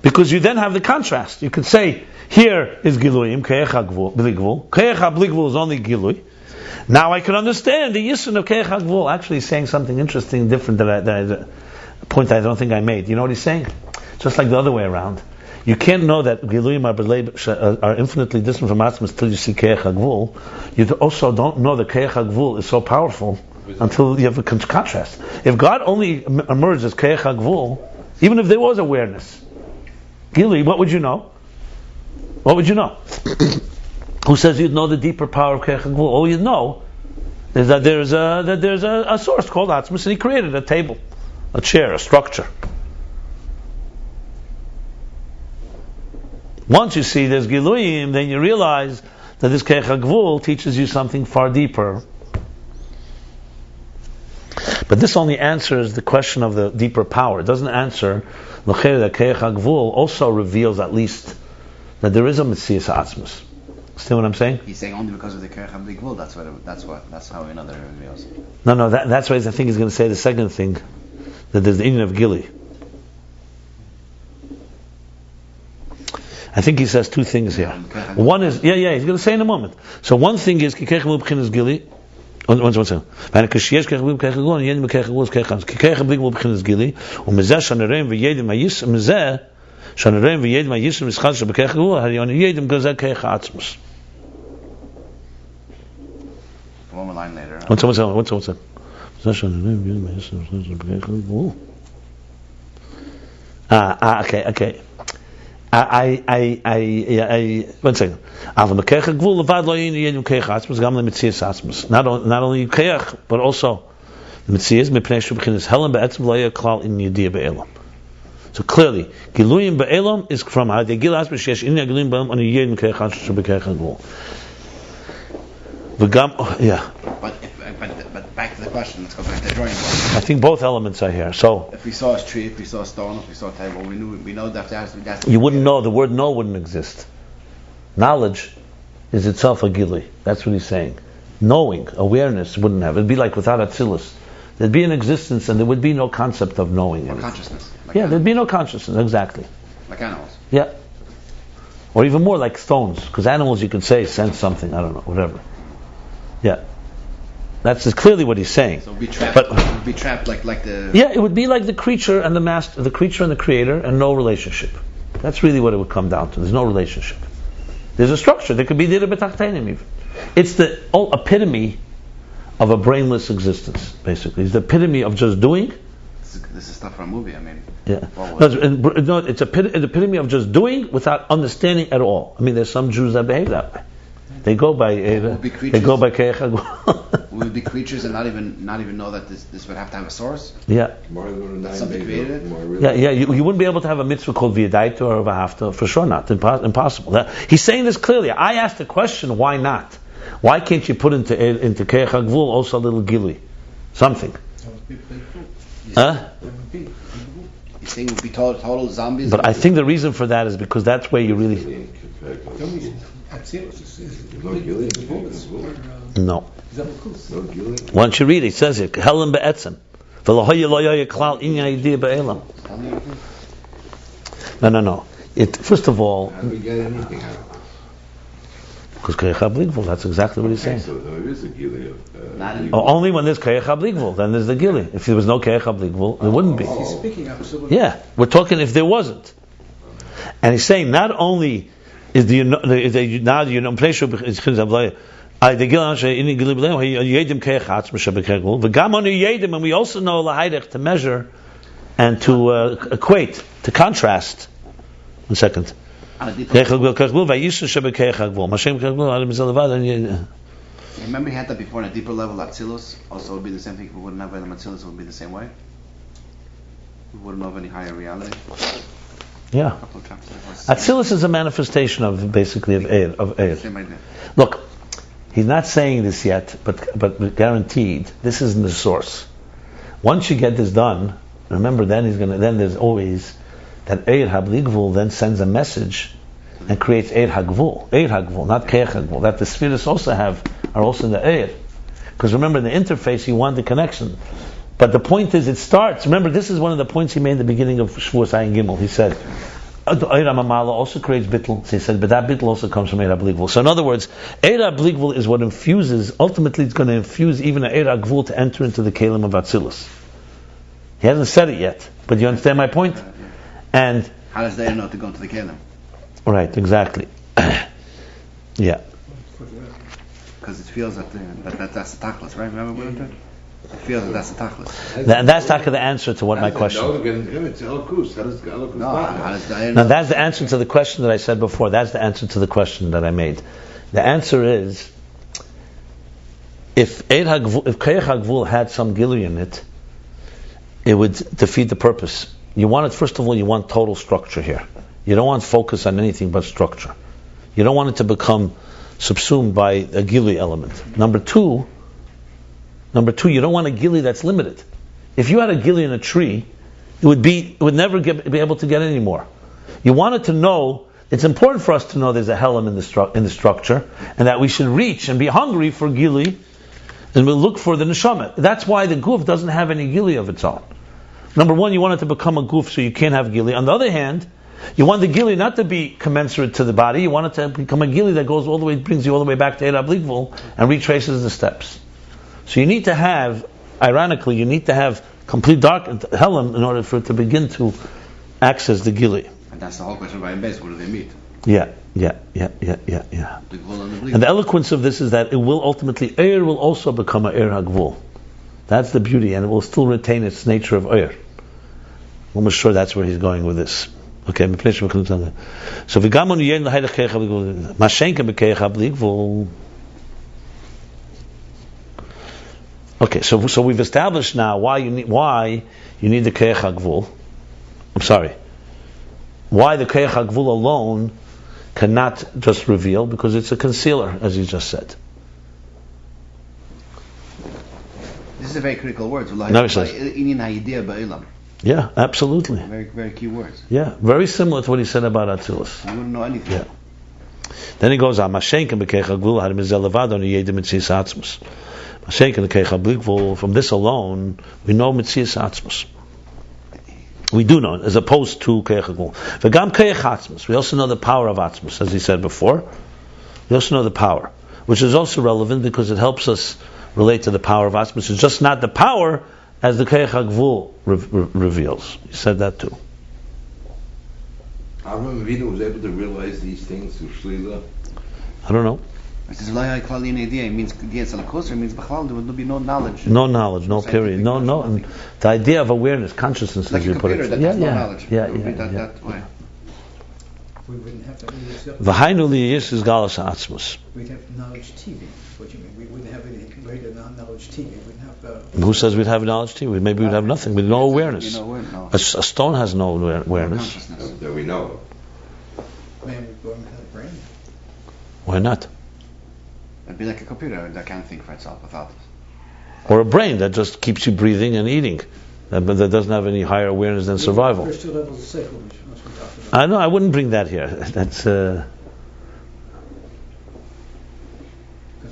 because you then have the contrast. You could say, here is Giluyim, Koyach HaBligvul. Koyach HaBligvul is only Gilui. Now I can understand the Yisron of Koyach HaGvul actually saying something interesting, different, a point that I don't think I made. You know what he's saying? Just like the other way around. You can't know that Giluyim are infinitely distant from Atzmas until you see Koyach HaGvul. You also don't know that Koyach HaGvul is so powerful until you have a contrast. If God only emerged as Koyach HaGvul, even if there was awareness, Gilui, what would you know? What would you know? Who says you'd know the deeper power of Koyach HaGvul? All you'd know is that there's a source called Atzmus, and he created a table, a chair, a structure. Once you see there's Giluyim, then you realize that this Koyach HaGvul teaches you something far deeper. But this only answers the question of the deeper power. It doesn't answer that Koyach HaGvul also reveals at least that there is a Metzias Atzmus. See what I'm saying? He's saying only because of the Koyach HaBligvul. That's how we know that it reveals. No. That's why I think he's going to say the second thing, that there's the Inyan of Gili. I think he says two things here. One is, he's going to say in a moment. So one thing is Koyach HaBligvul b'chinas Gili. One second. And Koyach HaBligvul b'chinas Gili, and Koyach HaBligvul Koyach HaBligvul b'chinas Gili, umezeh shanereim v'yedim ha'yis, umezeh shanereim v'yedim ha'yis v'schad sheb'Koyach HaGvul, ha'yon yedim gazeh Koyach HaAtzmus. One more line later. One second. Okay. One second. Not only Koyach, but also the Metzias, so clearly, Giluyim Be'elam is from the Gil Asper Shesh in Giluyim Be'elam on a Yedin Koyach HaBligvul. But back to the question. Let's go back to the drawing board. I think both elements are here. So if we saw a tree, if we saw a stone, if we saw a table, we know that there has to be. You wouldn't know. The word "know" wouldn't exist. Knowledge is itself a gili. That's what he's saying. Knowing, awareness wouldn't have. It'd be like without Atzilus. There'd be an existence, and there would be no concept of knowing. Or consciousness. There'd be no consciousness. Exactly. Like animals. Yeah. Or even more like stones, because animals you could say sense something. I don't know, whatever. Yeah. That's clearly what he's saying. So we'd be trapped like the. Yeah, it would be like the creature and the master, the creature and the creator, and no relationship. That's really what it would come down to. There's no relationship. There's a structure. There could be dira b'tachtenim even. It's the epitome of a brainless existence. Basically, it's the epitome of just doing. This is stuff from a movie. I mean. Yeah. It's the epitome of just doing without understanding at all. I mean, there's some Jews that behave that way. They go by Eira. They go by Keich Hagvul. We would be creatures and not even know that this would have to have a source. Yeah. Something created. Yeah. You wouldn't be able to have a mitzvah called V'yadaita or V'hafta, for sure not. Impossible. He's saying this clearly. I asked the question, why not? Why can't you put into Keich Hagvul also a little gili? Something. Huh? You think it would be total zombies? But I think the reason for that is because that's where you really... No. Why don't you read it? It says here, Helen be'etzem. No. First of all... How do we get anything out of it? Because Keich HaBli, that's exactly what he's saying. So there is a gili of... only when there's Keich HaBli, then there's the gili. If there was no Keich HaBli, there wouldn't be. He's speaking absolutely. Yeah, we're talking if there wasn't. And he's saying not only is the and we also know to measure and to equate, to contrast. 1 second. Remember he had that before on a deeper level, Atzilus also would be the same thing. If we wouldn't have Elam Atzilus, it would be the same way. We wouldn't know of any higher reality. Yeah. Atzilus is a manifestation of basically of Eir. Same idea. Look, he's not saying this yet, but guaranteed, this isn't the source. Once you get this done, remember then there's always that Eir HaBli then sends a message and creates Eir HaGvul, not Keich HaGvul, that the spheres are also in the Eir. Because remember, in the interface, you want the connection. But the point is, it starts, remember, this is one of the points he made in the beginning of Shavuos Ayin Gimel. He said, Eir HaMamala also creates bittul. So he said, but that bittul also comes from Eir HaBli. So in other words, Eir HaBli is what infuses, ultimately it's going to infuse even an Eir HaGvul to enter into the Kelim of Atzilus. He hasn't said it yet, but you understand my point? And how does the Eir know to go into the Kelim? Right, exactly. Yeah. Because it feels that that's the tachlis, right? Remember what it feels that's the tachlis. That's the answer to what my question. It's Elokus. How does Elokus Now that's the answer to the question that I said before. That's the answer to the question that I made. The answer is, if Keich HaGvul had some gili in it, it would defeat the purpose. You want it, first of all, you want total structure here. You don't want focus on anything but structure. You don't want it to become subsumed by a gili element. Number two, you don't want a gili that's limited. If you had a gili in a tree, it would never be able to get any more. You wanted to know, it's important for us to know there's a helam in the structure, and that we should reach and be hungry for gili, and we'll look for the neshama. That's why the guf doesn't have any gili of its own. Number one, you want it to become a guf so you can't have gili. On the other hand, you want the gili not to be commensurate to the body. You want it to become a gili that goes all the way, brings you all the way back to Eir HaBli and retraces the steps. So you need to have, ironically, complete dark helam in order for it to begin to access the gili. And that's the whole question by base. Where do they meet? Yeah. And the eloquence of this is that it will ultimately, Eir will also become a Eir HaGvul. That's the beauty, and it will still retain its nature of Eir. I'm almost sure that's where he's going with this. Okay, so v'gamon yen l'haydach Keich HaBli mashenka b'Keich HaBli. Okay, so we've established now why you need the Keich HaGvul. I'm sorry. Why the Keich HaGvul alone cannot just reveal, because it's a concealer, as you just said. This is a very critical word. Yeah, absolutely. Very, very key words. Yeah, very similar to what he said about Atzilus. You wouldn't know anything. Yeah. Then he goes on, Mashenken b'Keich HaGvul had mizel levado niyedim mitzias atzmus. Mashenken b'Keich HaBli, from this alone, we know mitzias atzmus. We do know, as opposed to Keich HaGvul. V'gam Keich atzmus, we also know the power of atzmus, as he said before. We also know the power, which is also relevant because it helps us relate to the power of atzmus. It's just not the power as the Keich HaGvul reveals. He said that too. Avraham Avinu was able to realize these things through Shlila. I don't know. It says Loyai Klali in idea. It means Dietz Alakoser. It means B'chlal. There would be no knowledge. No knowledge. No period. No. And the idea of awareness, consciousness, like as you put it. That has no knowledge. Yeah. That way. We wouldn't have that. V'hainu liyis is galas atzmus. We'd have knowledge TV. What do you mean? We wouldn't have any greater knowledge TV. We wouldn't have. Who says we'd have knowledge TV? Maybe we'd have nothing. We'd no awareness. No. A stone has no awareness. That we know Man, we're going to have a brain. Why not? It'd be like a computer that can't think for itself without it. Or a brain that just keeps you breathing and eating, but that doesn't have any higher awareness than survival. First two levels of seichel, which we talked about. I know. I wouldn't bring that here. That's. Because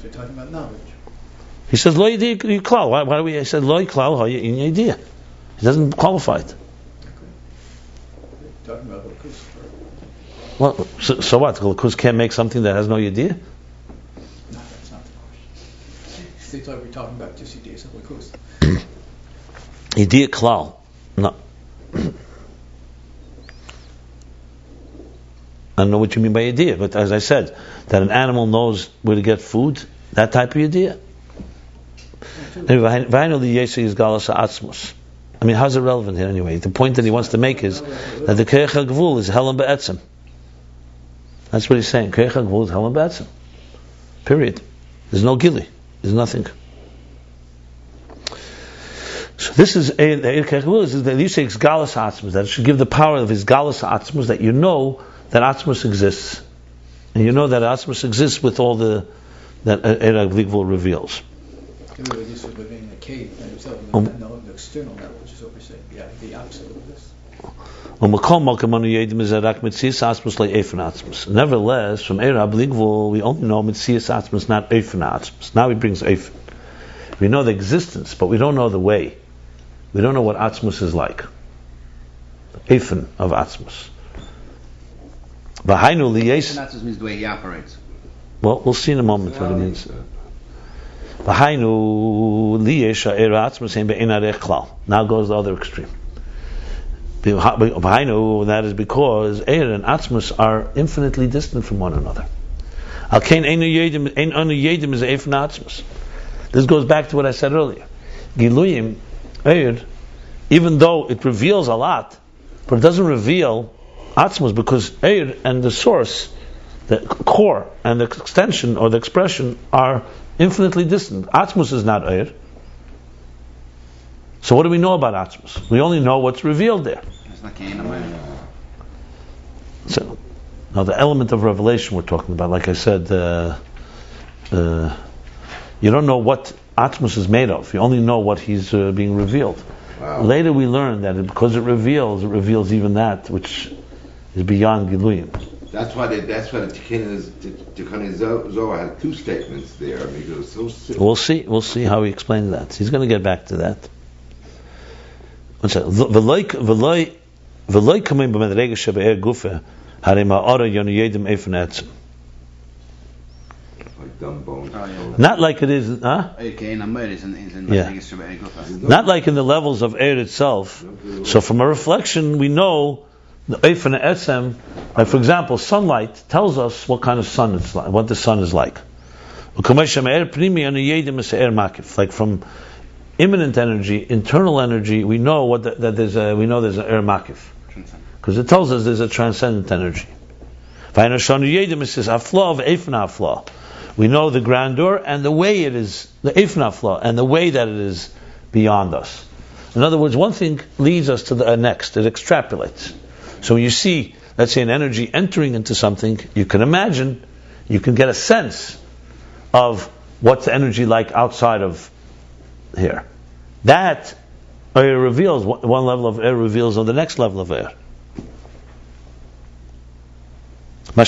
we're talking about knowledge. He says lo yedi klal. Why do we? He said lo klal ha in idea. He doesn't qualify it. Okay. We're talking about Lakus. Well, so what? Lakus can't make something that has no idea. No, that's not the question. They thought we were talking about just ideas of Lakus. Idea klal. No. I don't know what you mean by idea, but as I said, that an animal knows where to get food, that type of idea. I mean, how's it relevant here anyway? The point that he wants to make is that the Keich HaGvul is Helam Be'etzem. That's what he's saying. Keich HaGvul is Helam Be'etzem. Period. There's no gili. There's nothing. So this is the Keich HaGvul is that you say it's Galas Atzmus, that it should give the power of his Galas Atzmus, that you know that Atzmus exists. And you know that Atzmus exists with all that Eir HaGvul reveals. Everybody used to live in a cave by himself and not know the external knowledge is what we're saying. Yeah, the opposite of this. Nevertheless, from Eir HaGvul, we only know Metzias Atzmus, not Eifen Atzmus. Now he brings Eifen. We know the existence, but we don't know the way. We don't know what Atzmus is like. Eifen of Atzmus. Atzmus means the way he operates. Well, we'll see in a moment what it means. Now goes the other extreme. That is because Eir and Atzmus are infinitely distant from one another. This goes back to what I said earlier. Giluyim, Eir, even though it reveals a lot, but it doesn't reveal Atzmus, because Eir and the source, the core and the extension or the expression are infinitely distant. Atzmus is not Eir. So what do we know about Atzmus? We only know what's revealed there. It's not Kain. So, now the element of revelation we're talking about, like I said, you don't know what Atzmus is made of. You only know what he's being revealed. Wow. Later we learn that because it reveals even that which is beyond Giluyim. That's why the Tikkun Zohar had two statements there, because so simple. We'll see how he explains that. He's going to get back to that. What's that? V'loi kamim b'medrega shebe'er gufe harei ma'ara yonu yedim efen etzem. Like dumb bones. Not like it is, huh? Not like in the levels of Eir itself. So from a reflection, we know the Eifen Etzem. Like for example, sunlight tells us what kind of sun it's like, what the sun is like. Like from immanent energy, internal energy, we know that there's an Eir Makif, because it tells us there's a transcendent energy. We know the grandeur and the way it is, the Eifen Hafla, and the way that it is beyond us. In other words, one thing leads us to the next. It extrapolates. So when you see, let's say, an energy entering into something, you can imagine, you can get a sense of what's the energy like outside of here. That Eir reveals, one level of Eir reveals on the next level of Eir. But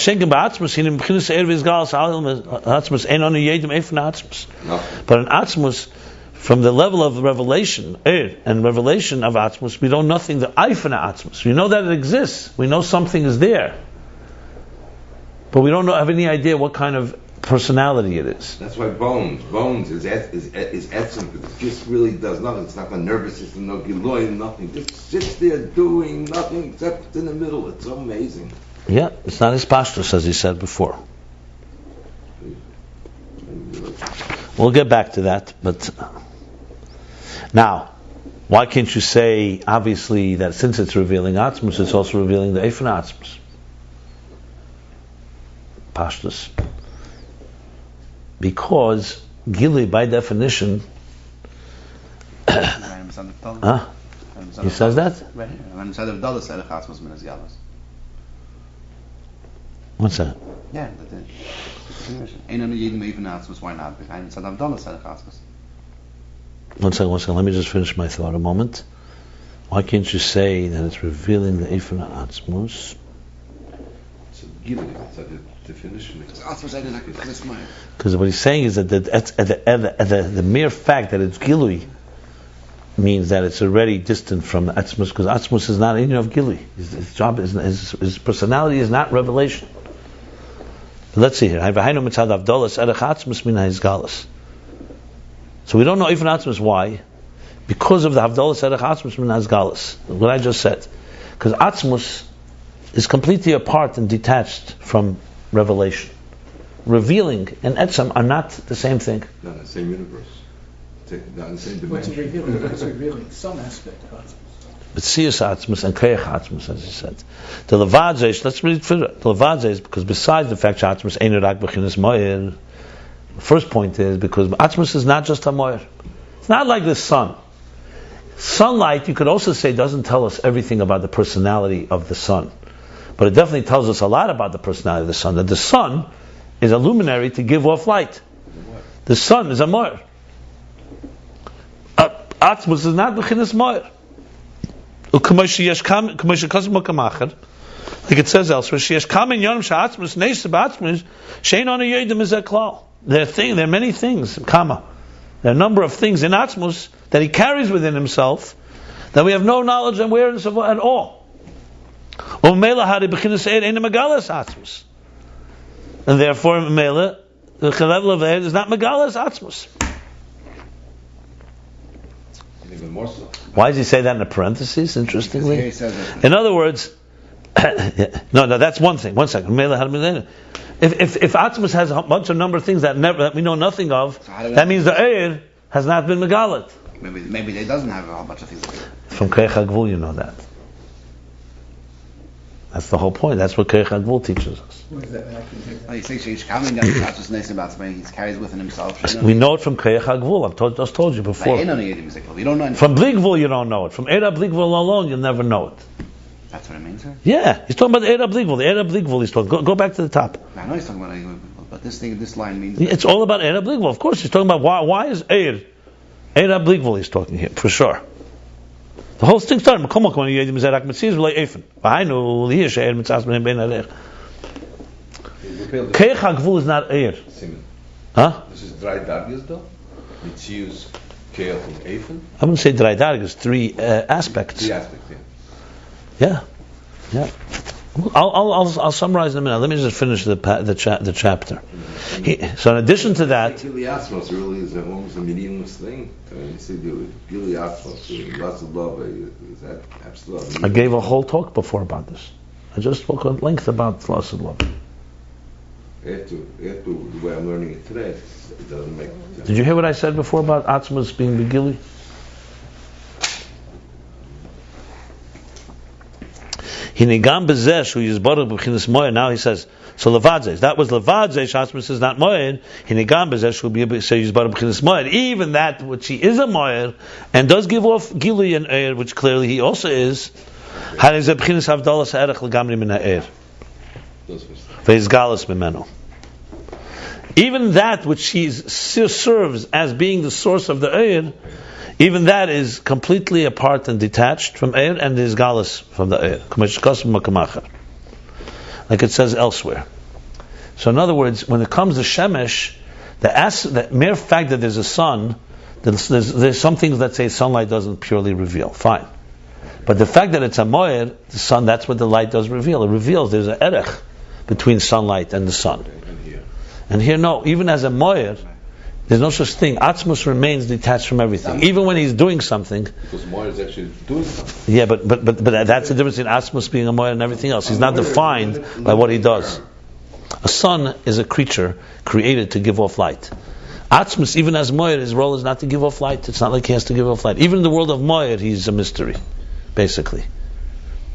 an Atzmus, from the level of revelation, Eir, and revelation of Atzmus, we know nothing, the Eifen Atzmus. We know that it exists. We know something is there. But we don't have any idea what kind of personality it is. That's why bones is etzem, because it just really does nothing. It's not the nervous system, no giloy, nothing. Just sits there doing nothing except in the middle. It's so amazing. Yeah, it's not his pashtus, as he said before. We'll get back to that, but now, why can't you say, obviously, that since it's revealing Atzmus, it's also revealing the Eifen Atzmus? pashtus, because Gilui, by definition, he says that? What's that? Yeah, why not? One second, let me just finish my thought a moment. Why can't you say that it's revealing the Eifin Atzmus? So Gilui, that's the definition. Because what he's saying is that the mere fact that it's Gilui means that it's already distant from Atzmus, because Atzmus is not in of Gilui. His job is his personality is not revelation. But let's see here. So we don't know Eifin Atzmus. Why? Because of the Havdalah Erech Atzmus min Hazgalas. What I just said. Because Atzmus is completely apart and detached from revelation. Revealing and Etzem are not the same thing. Not in the same universe. Not in the same What's dimension. it's revealing some aspect of Atzmus. But Siyas Atzmus and Koyach Atzmus, as he said. The Levadzesh, let's read it for it. The Levadzesh, because besides the fact that Atzmus ain't rak b'chinas moyer, the first point is because Atzmus is not just a moyer. It's not like the sun. Sunlight, you could also say, doesn't tell us everything about the personality of the sun. But it definitely tells us a lot about the personality of the sun. That the sun is a luminary to give off light. The sun is a moyer. Atzmus is not b'chinas moyer. Like it says elsewhere, there are many things, there are a number of things in Atzmus that he carries within himself that we have no knowledge and awareness of at all. And therefore, the level of Eir is not Megalas Atzmus. Even more so. Why does he say that in a parenthesis, interestingly? In other words, no, that's one thing. One second. If Atzmus has a bunch of number of things that we know nothing of, that means the Eir has not been Megalit. Maybe they doesn't have a whole bunch of things. From Koyach HaGvul you know that. That's the whole point. That's what Koyach HaGvul teaches us. What is that? He says he's coming down to Atzmus Neis about something he carries within himself. We know it from Koyach HaGvul. I've just told you before. We don't know from Bli Gvul you don't know it. From Eira Bli Gvul alone you'll never know it. That's what it means, sir? Yeah, he's talking about the Eira Bli Gvul. The Eira Bli Gvul he's talking. Go back to the top. I know he's talking about but this line means... It's all about Eira Bli Gvul. Of course he's talking about why is Eira Bli Gvul he's talking here, for sure. The whole thing started. Koyach HaGvul is not Eir. Huh? This is drei dargis though? Mitzius, Koyach and Eifin? I wouldn't say drei dargis, three aspects. Three aspects, yeah. Yeah. I'll summarize in a minute. Let me just finish the chapter. So in addition to that, Gilui Atzmos really is almost a meaningless thing. I mean, you see, Gilui Atzmos, lots of love, is that absolutely? I gave a whole talk before about this. I just spoke at length about lots of love. After the way I'm learning it today, it doesn't make sense. Did you hear what I said before about Atzmos being the Gilui? Now he says, so Levadzes, that was Levadzes, Atzmos is not Moed. Hinegam Bezeh will be able to say even that which he is a Moed and does give off Gilui and Eir, which clearly he also is. Even that which he serves as being the source of the Eir, even that is completely apart and detached from Eir and is galus from the Eir. Like it says elsewhere. So in other words, when it comes to Shemesh, the mere fact that there's a sun, there's some things that say sunlight doesn't purely reveal. Fine. But the fact that it's a moed, the sun, that's what the light does reveal. It reveals there's an erech between sunlight and the sun. And here no, even as a moed, there's no such thing. Atzmos remains detached from everything, even when he's doing something. Because Moed is actually doing something. Yeah, but that's the difference in Atzmos being a Moed and everything else. He's not defined by what he does. A sun is a creature created to give off light. Atzmos, even as Moed, his role is not to give off light. It's not like he has to give off light. Even in the world of Moed, he's a mystery, basically.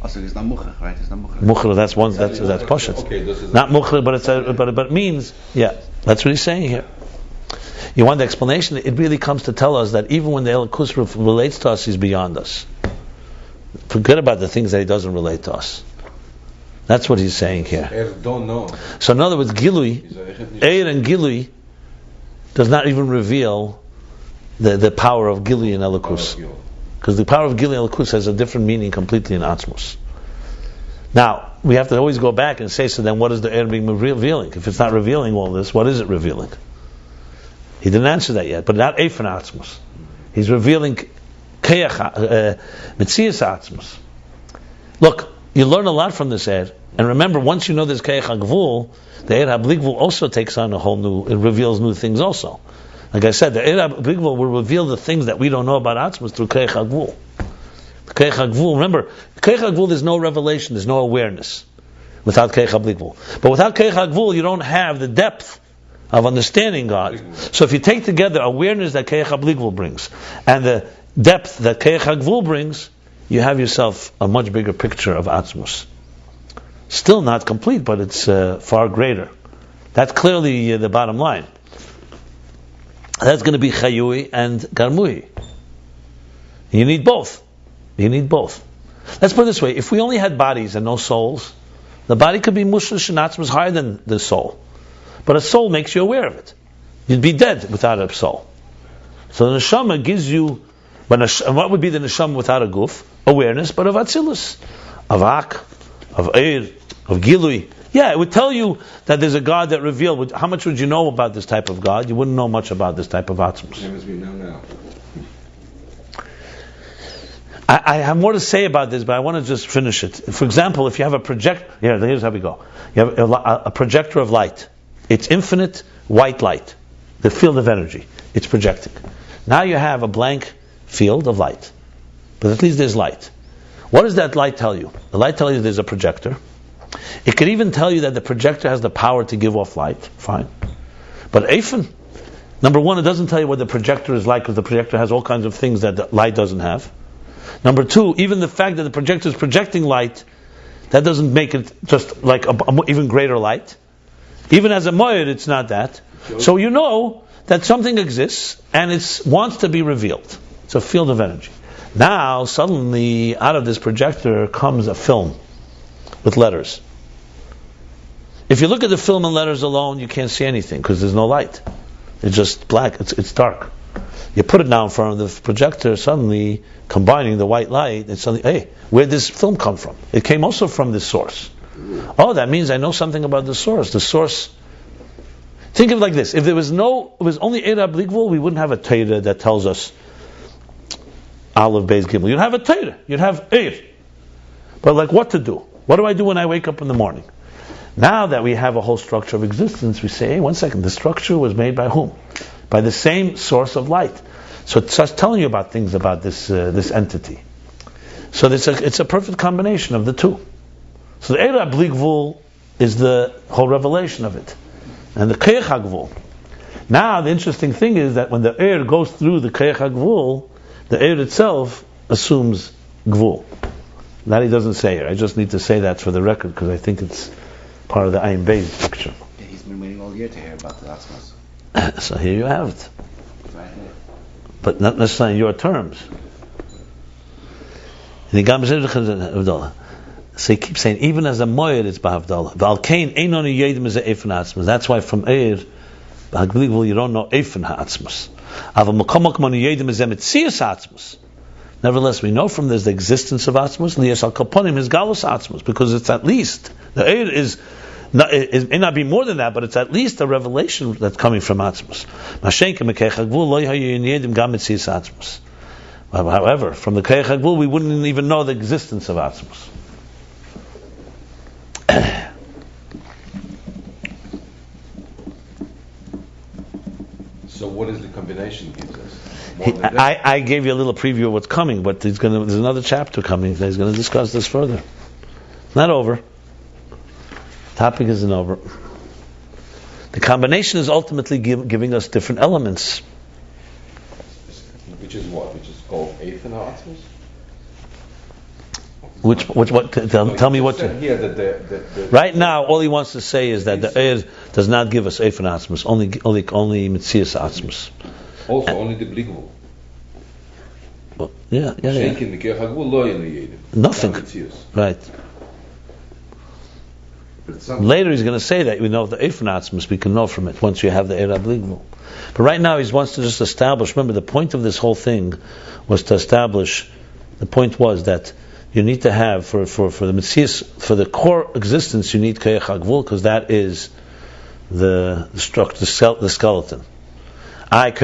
Also, it's not muchach, right? It's not muchach. Muchach, that's Poshet. Okay, this is Not Muchach, but it means, yeah, that's what he's saying here. You want the explanation? It really comes to tell us that even when the Elokus relates to us, he's beyond us. Forget about the things that he doesn't relate to us. That's what he's saying here. Don't know. So in other words, Gilui, Eir and Gilui does not even reveal the power of Gilui and Elokus. Because the power of Gilui and Elokus has a different meaning completely in Atzmos. Now, we have to always go back and say, so then what is the Eir being revealing? If it's not revealing all this, what is it revealing? He didn't answer that yet, but not Eifan Atzmos. He's revealing Metzias Atzmos. Look, you learn a lot from this Eir, and remember, once you know this Keach HaGvul, the Eir HaBli also takes on a whole new, it reveals new things also. Like I said, the Eir HaBli will reveal the things that we don't know about Atzmos through Keach HaGvul. The Keach HaGvul, remember, Keach HaGvul, there's no revelation, there's no awareness without Keach HaBli. But without Keach HaGvul, you don't have the depth of understanding God. So if you take together awareness that Keach HaBli brings and the depth that Keach HaGvul brings, you have yourself a much bigger picture of Atzmos. Still not complete, but it's far greater. That's clearly the bottom line. That's going to be Chayui and Garmui. You need both. You need both. Let's put it this way: if we only had bodies and no souls, the body could be mushlish and Atzmos higher than the soul. But a soul makes you aware of it. You'd be dead without a soul. So the neshama gives you, and what would be the neshama without a guf? Awareness, but of atzilus, of ak, of eir, of gilui. Yeah, it would tell you that there's a God that revealed. How much would you know about this type of God? You wouldn't know much about this type of atzmos. Same as we know now. I have more to say about this, but I want to just finish it. For example, if you have a projector, here's how we go. You have a projector of light. It's infinite white light, the field of energy. It's projecting. Now you have a blank field of light, but at least there's light. What does that light tell you? The light tells you there's a projector. It could even tell you that the projector has the power to give off light. Fine. But Eifen, number one, it doesn't tell you what the projector is like, because the projector has all kinds of things that the light doesn't have. Number two, even the fact that the projector is projecting light, that doesn't make it just like a even greater light. Even as a moed, it's not that. So you know that something exists and it wants to be revealed. It's a field of energy. Now, suddenly, out of this projector comes a film with letters. If you look at the film and letters alone, you can't see anything because there's no light. It's just black. It's dark. You put it now in front of the projector, suddenly combining the white light, it's suddenly, hey, where'd this film come from? It came also from this source. Oh, that means I know something about the source. The source. Think of it like this: if it was only Eir HaBli, we wouldn't have a Torah that tells us Aleph, Beis, Gimel. You'd have a Torah. You'd have Eir. But like, what to do? What do I do when I wake up in the morning? Now that we have a whole structure of existence, we say, hey, one second, the structure was made by whom? By the same source of light. So it starts telling you about things about this entity. So it's a perfect combination of the two. So the Eir HaBli is the whole revelation of it. And the Keach HaGvul. Now the interesting thing is that when the Eir goes through the Keach HaGvul, the Eir itself assumes Gvul. That he doesn't say it. I just need to say that for the record because I think it's part of the Ayin Beis picture. Yeah, he's been waiting all year to hear about the Atzmos. So here you have it. Right here. But not necessarily in your terms. So he keeps saying, even as a moed, it's b'havdalah. V'alkein einon yedim is eifan ha'atzmos. That's why from Eir, b'hagbligvul, you don't know eifan ha'atzmos. Aval makomok monu yedim is emetzias ha'atzmos. Nevertheless, we know from this the existence of atzmos. Liyas al kaponim is galus atzmos, because it's at least the Eir is. It may not be more than that, but it's at least a revelation that's coming from atzmos. However, from the Keach HaGvul, we wouldn't even know the existence of atzmos. So what is the combination gives us? I gave you a little preview of what's coming, but there's another chapter coming. He's going to discuss this further. Not over. Topic isn't over. The combination is ultimately giving us different elements. Which is what? Which is called Eifan ha'atzmos? What? Tell me what. Right now, all he wants to say is that the Eir does not give us Eifan Atzmus, only Metzias Atzmus. Also, only the Bligvul. Well, yeah. Nothing. Right. Later he's going to say that we know the Eifan Atzmus, we can know from it once you have the Eir HaBligvul. But right now he wants to just establish. Remember, the point of this whole thing was to establish. The point was that you need to have for the Metzias, for the core existence, you need Koyach HaGvul, because that is the structure, the skeleton. Koyach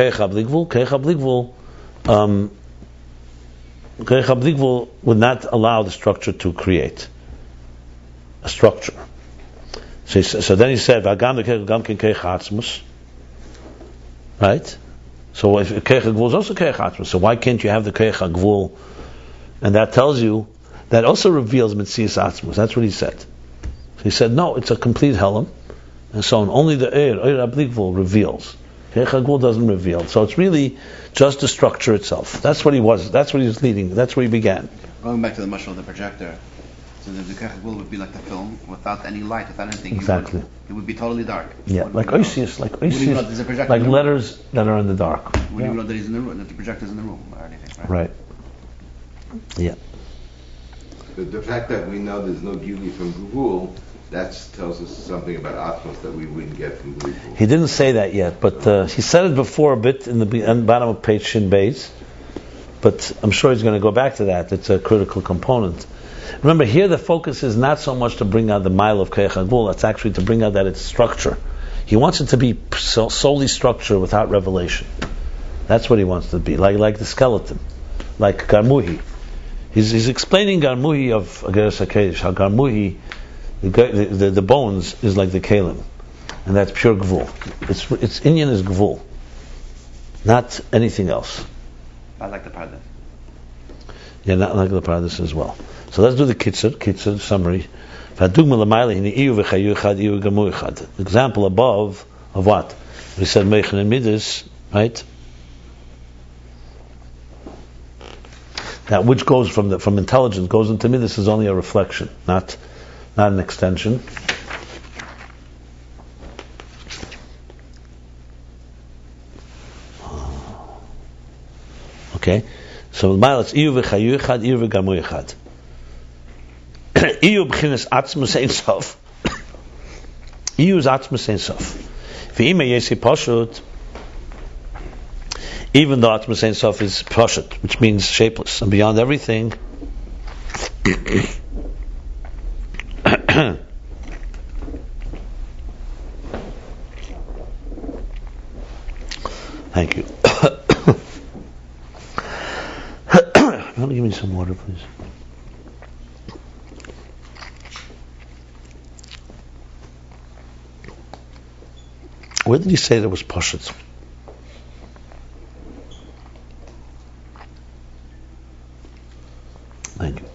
HaBligvul would not allow the structure to create a structure. So then he said, right? So if Koyach HaGvul is also Koyach Atzmus, so why can't you have the Koyach HaGvul? And that tells you, that also reveals Metzias Atzmus. That's what he said. So he said, no, it's a complete Helam, and so on. Only the Eir HaBligvul reveals. Koyach HaGvul doesn't reveal. So it's really just the structure itself. That's what he was. That's what he was leading. That's where he began. Going back to the mashal of the projector, so the Koyach HaGvul would be like the film without any light, without anything. Exactly. It would be totally dark. Yeah, like Oisius, like letters that are in the dark. Wouldn't even know that he's in the room, that the projector's in the room or anything, right? Right. Yeah. The fact that we know there's no Gili from Gvul, that tells us something about Atmos that we wouldn't get from Gvul. He didn't say that yet, but he said it before a bit in the bottom of page Shin Beis. But I'm sure he's going to go back to that. It's a critical component. Remember, here the focus is not so much to bring out the mile of Koyach HaGvul, it's actually to bring out that it's structure. He wants it to be solely structure without revelation. That's what he wants to be, like the skeleton, like Garmuhi. He's explaining Garmuhi of Ageres HaKedesh, how Garmuhi, the bones, is like the Kalim, and that's pure Gvul. Its Inyan is Gvul, not anything else. I like the Pardes. Yeah, not like the Pardes as well. So let's do the Kitzur summary. The example above of what? We said Meichen and Midas, right? That which goes from intelligence goes into Midas is only a reflection, not an extension. Okay, so it's Iyu v'chayu echad, Iyu v'gamu echad. Iyu b'chinas atzmus ein sof. Iyu is atzmus ein sof. V'ime yesi pashut, even though atzmus ein sof is pashut, which means shapeless and beyond everything. Thank you. Give me some water, please. Where did he say there was pashut? Thank you.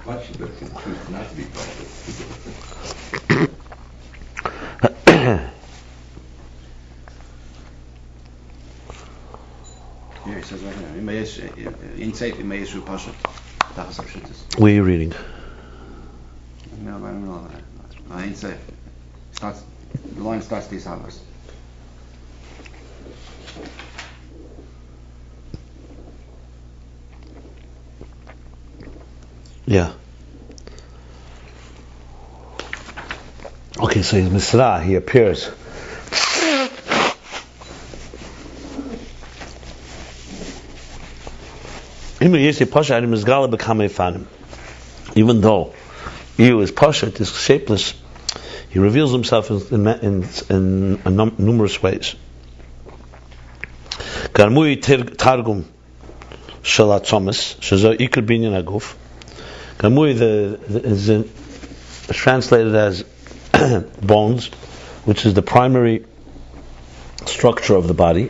Pashut that can choose not to be pashut. Here he says right here, in safe, where are you reading? In safe. The line starts these hours. Yeah. Okay, so he's Misra, he appears. Even though you is Pashat, is shapeless, he reveals himself in numerous ways. Garmui Targum Shalatzomis, Shazo Iker Binyan Aguf. Garmui is translated as bones, which is the primary structure of the body.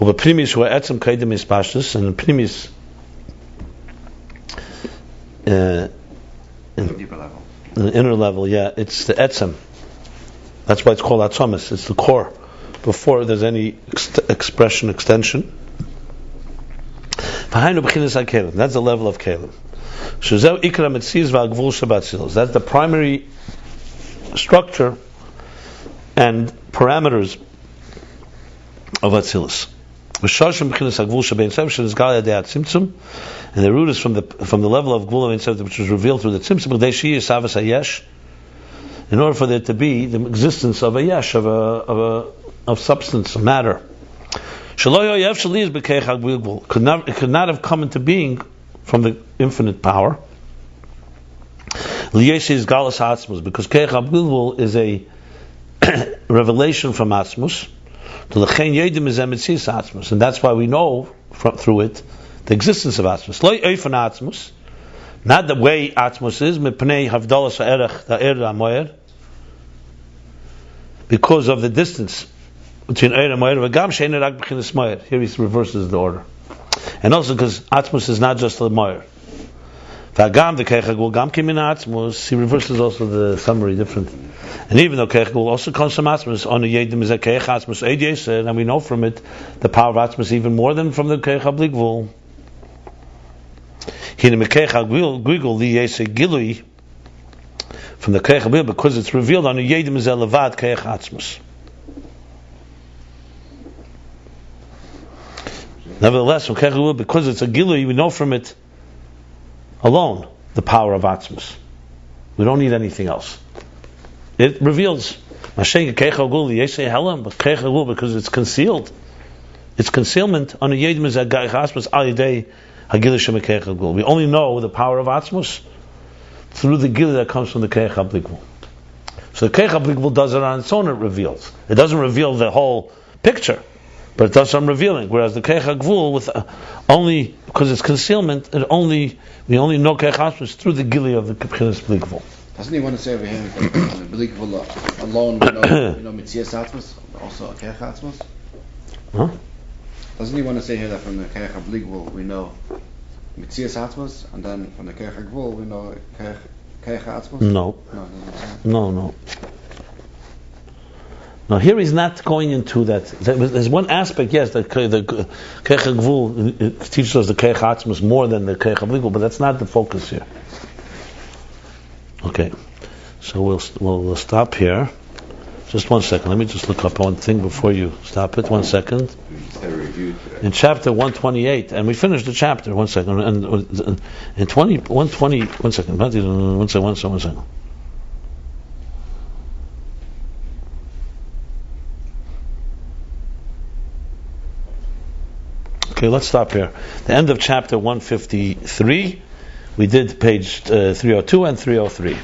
Over primis who etzem kaidem is pashtus, and primis in deeper level. In the inner level, yeah, it's the etzem. That's why it's called atzomis. It's the core before there's any expression extension. That's the level of kelim. That's the primary structure and parameters of Atzilus. And the root is from the level of Gvul Ein Sof, which was revealed through the Tzimtzum, in order for there to be the existence of a yesh, of substance, of matter. It could not have come into being from the infinite power. Because Keich HaGvul is a revelation from Atzmus. And that's why we know through it the existence of Atzmus. Not the way Atzmus is, because of the distance between Eir and Moyer. Here he reverses the order. And also because Atzmus is not just the Moyer. He reverses also the summary different. And even though Keich HaGvul also comes from Atzmus, on the Yedim is a Keich Atzmus Eidyes, and we know from it the power of Atzmus even more than from the Keich HaGvul. Here in the Keich HaGvul, the Yesei Gilui, from the Keich HaGvul, because it's revealed on the Yedim is a Levad Keich Atzmus. Nevertheless, from Keich HaGvul, because it's a Gilui, we know from it alone the power of Atzmus. We don't need anything else. It reveals. But Keich HaGvul, because it's concealed. It's concealment on the Yedim is a Keich Atzmus al Yidei HaGilui Shem Keich HaGvul. We only know the power of Atzmus through the Gilui that comes from the Keich HaGvul. So the Keich HaGvul does it on its own, it reveals. It doesn't reveal the whole picture, but it does some revealing. Whereas the Keich HaGvul, with only because it's concealment, we only know Keich Atzmus through the Gilui of the B'chinas Bli Gvul. Doesn't he want to say over here that the Bli Gvul alone we know Mitzias Atzmus, also a Keich Atzmus? Huh? Doesn't he want to say here that from the Keich Bli Gvul we know Mitzias Atzmus, and then from the Keich HaGvul we know Keich Atzmus? No. Now here he's not going into that. There's one aspect, yes, the Keich HaGvul teaches us the Keich Atzmus more than the Keich Bli Gvul, but that's not the focus here. Okay, so we'll stop here. Just 1 second. Let me just look up one thing before you stop it. 1 second. In chapter 128, and we finished the chapter. 1 second. And in 120. 1 second. 1 second. Okay, let's stop here. The end of chapter 153. We did page 302 and 303.